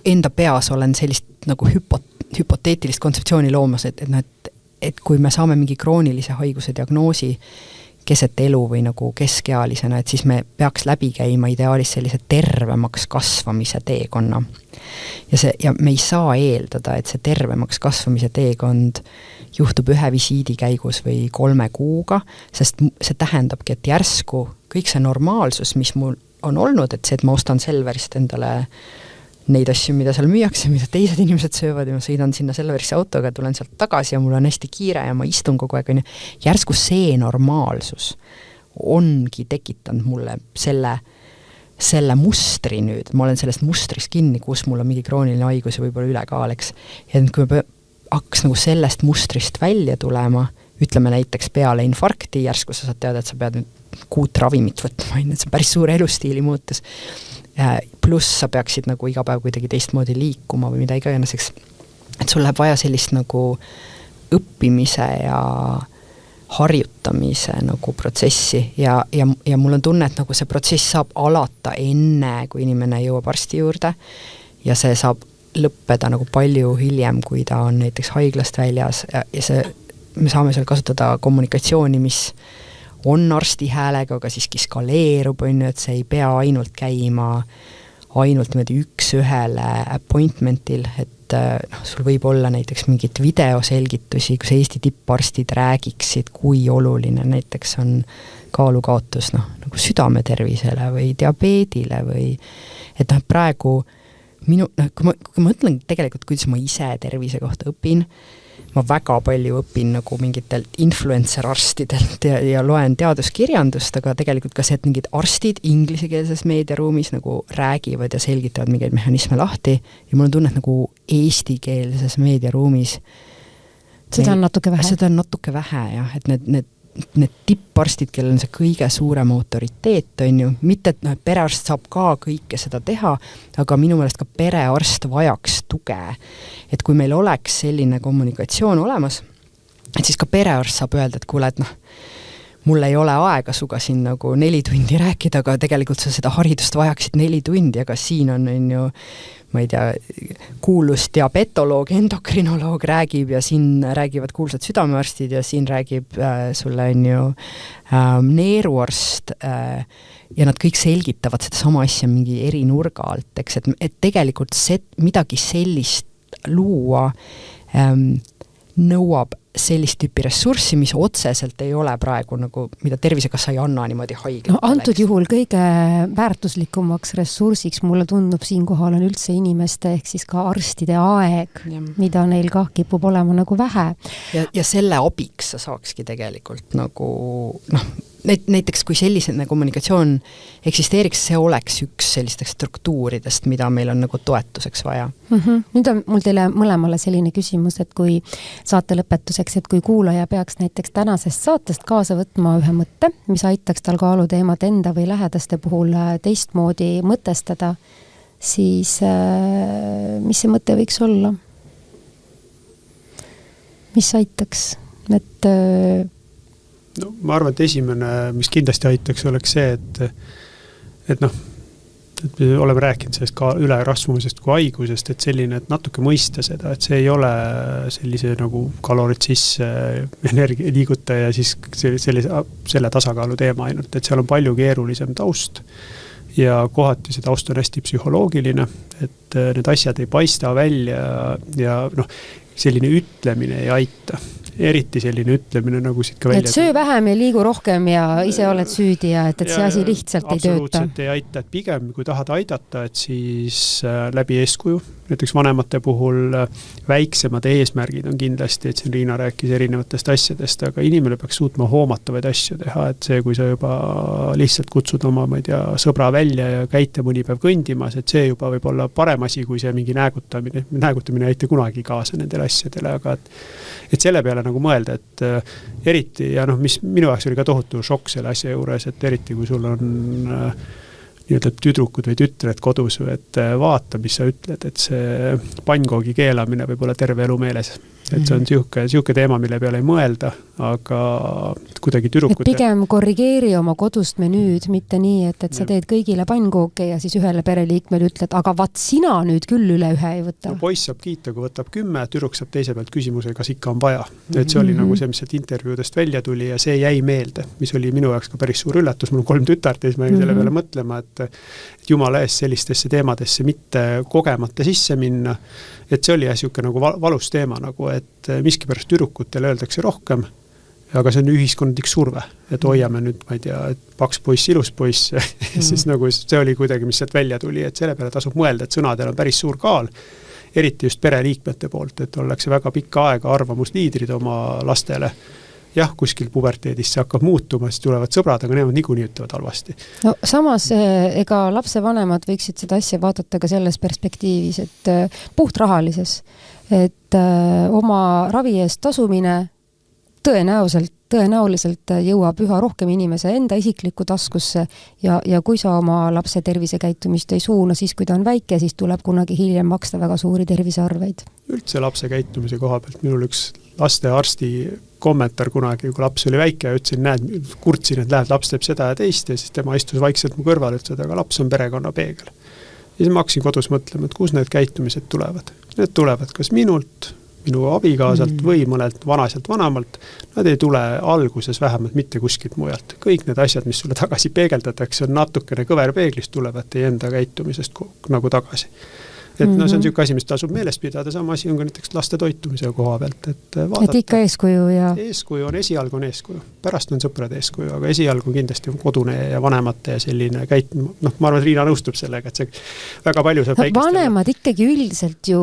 enda peas olen sellist nagu hüpoteetilist kontseptsiooni loomas, et kui me saame mingi kroonilise haiguse diagnoosi, keset elu või nagu keskealisena, et siis me peaks läbi käima ideaalis sellise tervemaks kasvamise teekonna. Ja me ei saa eeldada, et see tervemaks kasvamise teekond juhtub 1 visiidi käigus või 3 kuuga, sest see tähendabki, et järsku kõik see normaalsus, mis mul on olnud, et see, et ma ostan Selverist endale neid asju, mida seal müüakse, mida teised inimesed söövad ja ma sõidan sinna Selverisse autoga, tulen sealt tagasi ja mul on hästi kiire ja ma istun kogu aeg, järsku see normaalsus ongi tekitanud mulle selle mustri nüüd, ma olen sellest mustrist kinni, kus mul on mingi krooniline haigus ja võib-olla ülekaal, eks. Ja kui me hakkas nagu sellest mustrist välja tulema, ütleme näiteks peale infarkti, järsku sa saad teada, et sa pead nüüd 6 ravimit võtma, et see on päris suur elustiili muutus. Pluss sa peaksid nagu iga päev kuidagi teistmoodi liikuma või mida iganes, et sul läheb vaja sellist nagu õppimise ja harjutamise nagu protsessi ja mul on tunne, et nagu see protsess saab alata enne, kui inimene jõuab arsti juurde ja see saab lõppeda nagu palju hiljem, kui ta on näiteks haiglast väljas ja me saame seal kasutada kommunikatsiooni, mis on arsti häälega, aga siiski skaleerub, et see ei pea ainult käima ainult 1-1 appointmentil, et sul võib olla näiteks mingit videoselgitusi, kus Eesti tipparstid räägiksid, kui oluline näiteks on kaalukaotus nagu südametervisele või diabeedile või et praegu kui ma mõtlen tegelikult, kuidas ma ise tervise kohta õpin, ma väga palju õpin nagu mingitelt influencer-arstidelt ja loen teaduskirjandust, aga tegelikult ka see, et mingid arstid inglisekeelses meediaruumis nagu räägivad ja selgitavad mingeid mehhanisme lahti ja mul on tunne, et nagu eestikeelses meediaruumis seda on natuke vähe. Seda on natuke vähe, jah, et need tipparstid, kellel on see kõige suurem autoriteet, on ju, mitte, et perearst saab ka kõike seda teha, aga minu meelest ka perearst vajaks tuge. Et kui meil oleks selline kommunikatsioon olemas, et siis ka perearst saab öelda, et kuule, et mul ei ole aega suga siin nagu 4 tundi rääkida, aga tegelikult sa seda haridust vajaksid 4 tundi, aga siin on ju, ma ei tea, kuulus diabetoloog, endokrinoloog räägib ja siin räägivad kuulsad südamearstid ja siin räägib sulle on ju neeruarst ja nad kõik selgitavad seda sama asja mingi eri nurga alt, eks, et tegelikult midagi sellist luua nõuab sellist tüüpi ressurssi, mis otseselt ei ole praegu nagu, mida Tervisekassa ei anna niimoodi haiglatele. Antud juhul kõige väärtuslikumaks ressursiks mulle tundub siinkohal on üldse inimeste ehk siis ka arstide aeg, mida neil ka kipub olema nagu vähe. Ja selle abiks sa saakski tegelikult nagu näiteks kui sellisene kommunikatsioon eksisteeriks, see oleks üks sellistest struktuuridest, mida meil on nagu toetuseks vaja. Nüüd on mul teile mõlemale selline küsimus, et kui saate lõpetuseks, et kui kuulaja peaks näiteks tänasest saatest kaasa võtma ühe mõtte, mis aitaks tal kaaluteemad enda või lähedaste puhul teistmoodi mõtestada, siis mis see mõte võiks olla? Mis aitaks? Et no, ma arvan, et esimene, mis kindlasti aitaks, oleks see, et me oleme rääkinud sellest ka ülerasvumisest kui haigusest, et selline, et natuke mõista seda, et see ei ole sellise nagu kalorid sisse energia liiguta ja siis selle tasakaalu teema ainult, et seal on palju keerulisem taust ja kohati see taust on hästi psühholoogiline, et need asjad ei paista välja ja selline ütlemine ei aita. Eriti selline ütlemine, nagu siit ka välja. Et söö vähem ja liigu rohkem ja ise oled süüdi ja et see asi lihtsalt ei tööta. Absoluutselt ei aita, et pigem kui tahad aidata, et siis läbi eeskuju. Näiteks vanemate puhul väiksemad eesmärgid on kindlasti, et siin Riina rääkis erinevatest asjadest, aga inimene peaks suutma hoomatavaid asju teha, et see, kui sa juba lihtsalt kutsud oma, ma ei tea, sõbra välja ja käite mõni päev kõndimas, et see juba võib olla parem asi, kui see mingi näägutamine. Näägutamine ei aita kunagi kaasa nendele asjadele, aga et selle peale nagu mõelda, et eriti, ja mis minu jaoks oli ka tohutu šokk selle asja juures, et eriti kui sul on nii-öelda tüdrukud või tütred kodus, et vaata, mis sa ütled, et see pannkoogi keelamine võib olla terve elu meeles. Et see on siuke teema, mille peale ei mõelda, aga kuidagi tüdrukute... Pigem korrigeeri oma kodust menüüd, mitte nii, et sa teed kõigile pannkooke ja siis ühele pereliikmele ütled, aga vaat sina nüüd küll üle ühe ei võta. No, poiss saab kiita, kui võtab 10, tüdruk saab teise pealt küsimuse, kas ikka on vaja. Et see oli nagu see, mis sealt intervjuudest välja tuli ja see jäi meelde, mis oli minu jaoks ka päris suur üllatus. Mul on 3 tütart ja siis ma jäin selle peale mõtlema, et jumala ees sellistesse teemadesse mitte kogemata sisse minna. Et see oli siuke nagu valus teema, nagu, et miski pärast tüdrukutele öeldakse rohkem, aga see on ühiskondlik surve, et hoiame nüüd, ma ei tea, et paks poiss, ilus poiss, siis nagu see oli kuidagi, mis sealt välja tuli, et selle peale tasub mõelda, et sõnadel on päris suur kaal, eriti just pereliikmete poolt, et ollakse väga pikka aega arvamusliidrid oma lastele. Jah, kuskil puberteedis see hakkab muutuma, siis tulevad sõbrad, aga nemad niikuinii ütlevad halvasti. No samas, ega lapsevanemad võiksid seda asja vaadata ka selles perspektiivis, et puhtrahalises, et oma ravi eest tasumine tõenäoliselt jõuab üha rohkem inimese enda isiklikku taskusse ja kui sa oma lapse tervisekäitumist ei suuna, siis kui ta on väike, siis tuleb kunagi hiljem maksta väga suuri tervisearveid. Üldse lapse käitumise koha pealt minul üks lastearsti kommentaar kunagi, kui laps oli väike ja ütlesin, kurtsin, et laps teeb seda ja teist ja siis tema istus vaikselt mu kõrval, ütles, aga laps on perekonna peegel. Ja siis ma hakkasin kodus mõtlema, et kus need käitumised tulevad. Need tulevad kas minult, minu abikaasalt või mõnelt vanaselt vanamalt, nad ei tule alguses vähemalt mitte kuskilt mujalt. Kõik need asjad, mis sulle tagasi peegeldatakse, on natukene kõverpeeglist tulevad teie enda käitumisest nagu tagasi. Et no see on siuke asi, mis tasub meeles pidada, sama asi on ka näiteks laste toitumise koha pealt. Et ikka eeskuju ja... Eeskuju on, esialgu on eeskuju. Pärast on sõprade eeskuju, aga esialgu kindlasti on kodune ja vanemate ja selline ma arvan, et Riina nõustub sellega, et see väga palju saab väikestele. Vanemad ikkagi üldiselt ju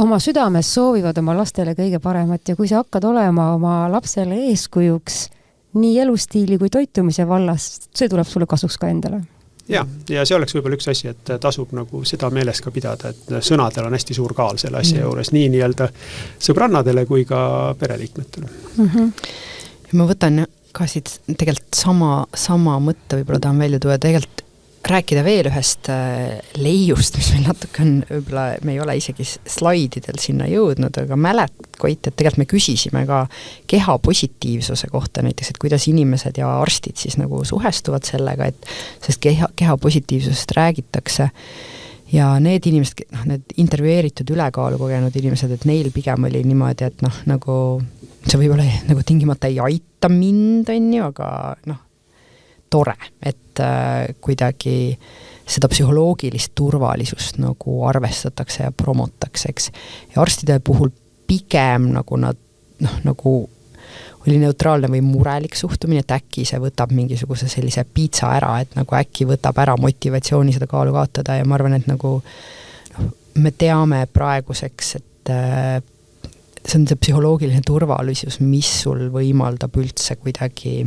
oma südames soovivad oma lastele kõige paremat ja kui sa hakkad olema oma lapsele eeskujuks nii elustiili kui toitumise vallas, see tuleb sulle kasuks ka endale. Ja see oleks võib-olla üks asi, et tasub nagu seda meeles ka pidada, et sõnadel on hästi suur kaal selle asja juures, nii-öelda sõbrannadele kui ka pereliikmetele. Ma võtan ka siit tegelikult sama mõtte võib-olla tahan välja tuua, tegelikult rääkida veel ühest leiust, mis meil natuke on, võib-olla me ei ole isegi slaididel sinna jõudnud, aga mäletad, Koit, et tegelikult me küsisime ka keha positiivsuse kohta näiteks, et kuidas inimesed ja arstid siis nagu suhestuvad sellega, et sest keha positiivsusest räägitakse ja need inimesed, need intervjueeritud ülekaalu kogenud inimesed, et neil pigem oli niimoodi, et nagu see võib-olla nagu tingimata ei aita mind, on ju, aga tore, et kuidagi seda psühholoogilist turvalisust nagu arvestatakse ja promotakse, eks. Ja arstide puhul pigem nagu nad, nagu oli neutraalne või murelik suhtumine, et äkki see võtab mingisuguse sellise piitsa ära, et nagu äkki võtab ära motivatsiooni seda kaalu kaotada ja ma arvan, et nagu me teame praeguseks, et see on see psühholoogiline turvalisus, mis sul võimaldab üldse kuidagi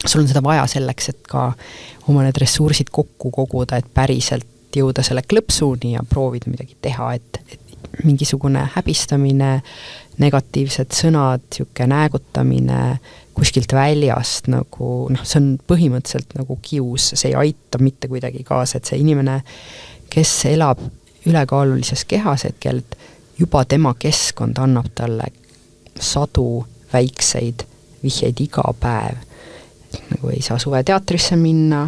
sul on seda vaja selleks, et ka oma need ressursid kokku koguda, et päriselt jõuda selle klõpsuni ja proovida midagi teha, et mingisugune häbistamine, negatiivsed sõnad, siuke näägutamine kuskilt väljast, nagu, see on põhimõtteliselt nagu kius, see ei aita mitte kuidagi kaasa, et see inimene, kes elab ülekaalulises kehas hetkel, et juba tema keskkond annab talle sadu väikseid vihjeid iga päev. Nagu ei saa suveteatrisse minna,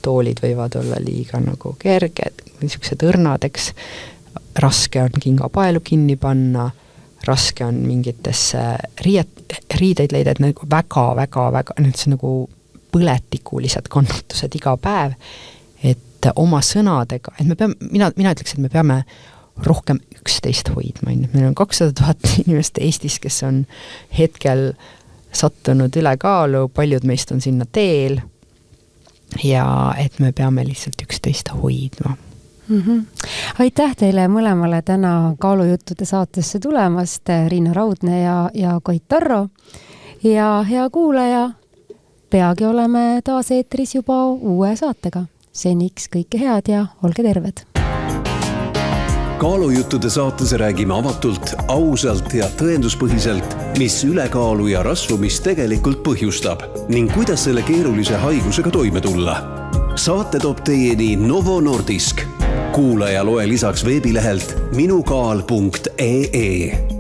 toolid võivad olla liiga nagu kerged, niisugused õrnadeks, raske on kingapaelu kinni panna, raske on mingitesse riideid leida, et nagu väga, nüüd see nagu põletikulised kannatused iga päev, et oma sõnadega, et me peame, mina ütleks, et me peame rohkem 11 hoidma, meil on 200 000 inimest Eestis, kes on hetkel sattunud ülekaalu, paljud meist on sinna teel ja et me peame lihtsalt 11 hoidma. Aitäh teile mõlemale täna Kaalujuttude saatesse tulemast, Riina Raudne ja Koit Tarro. Ja hea kuulaja, peagi oleme taas eetris juba uue saatega. Seniks kõike head ja olge terved! Kaalujuttude saates räägime avatult, ausalt ja tõenduspõhiselt, mis ülekaalu ja rasvumist tegelikult põhjustab ning kuidas selle keerulise haigusega toime tulla. Saate toob teieni Novo Nordisk. Kuula ja loe lisaks veebilehelt minukaal.ee.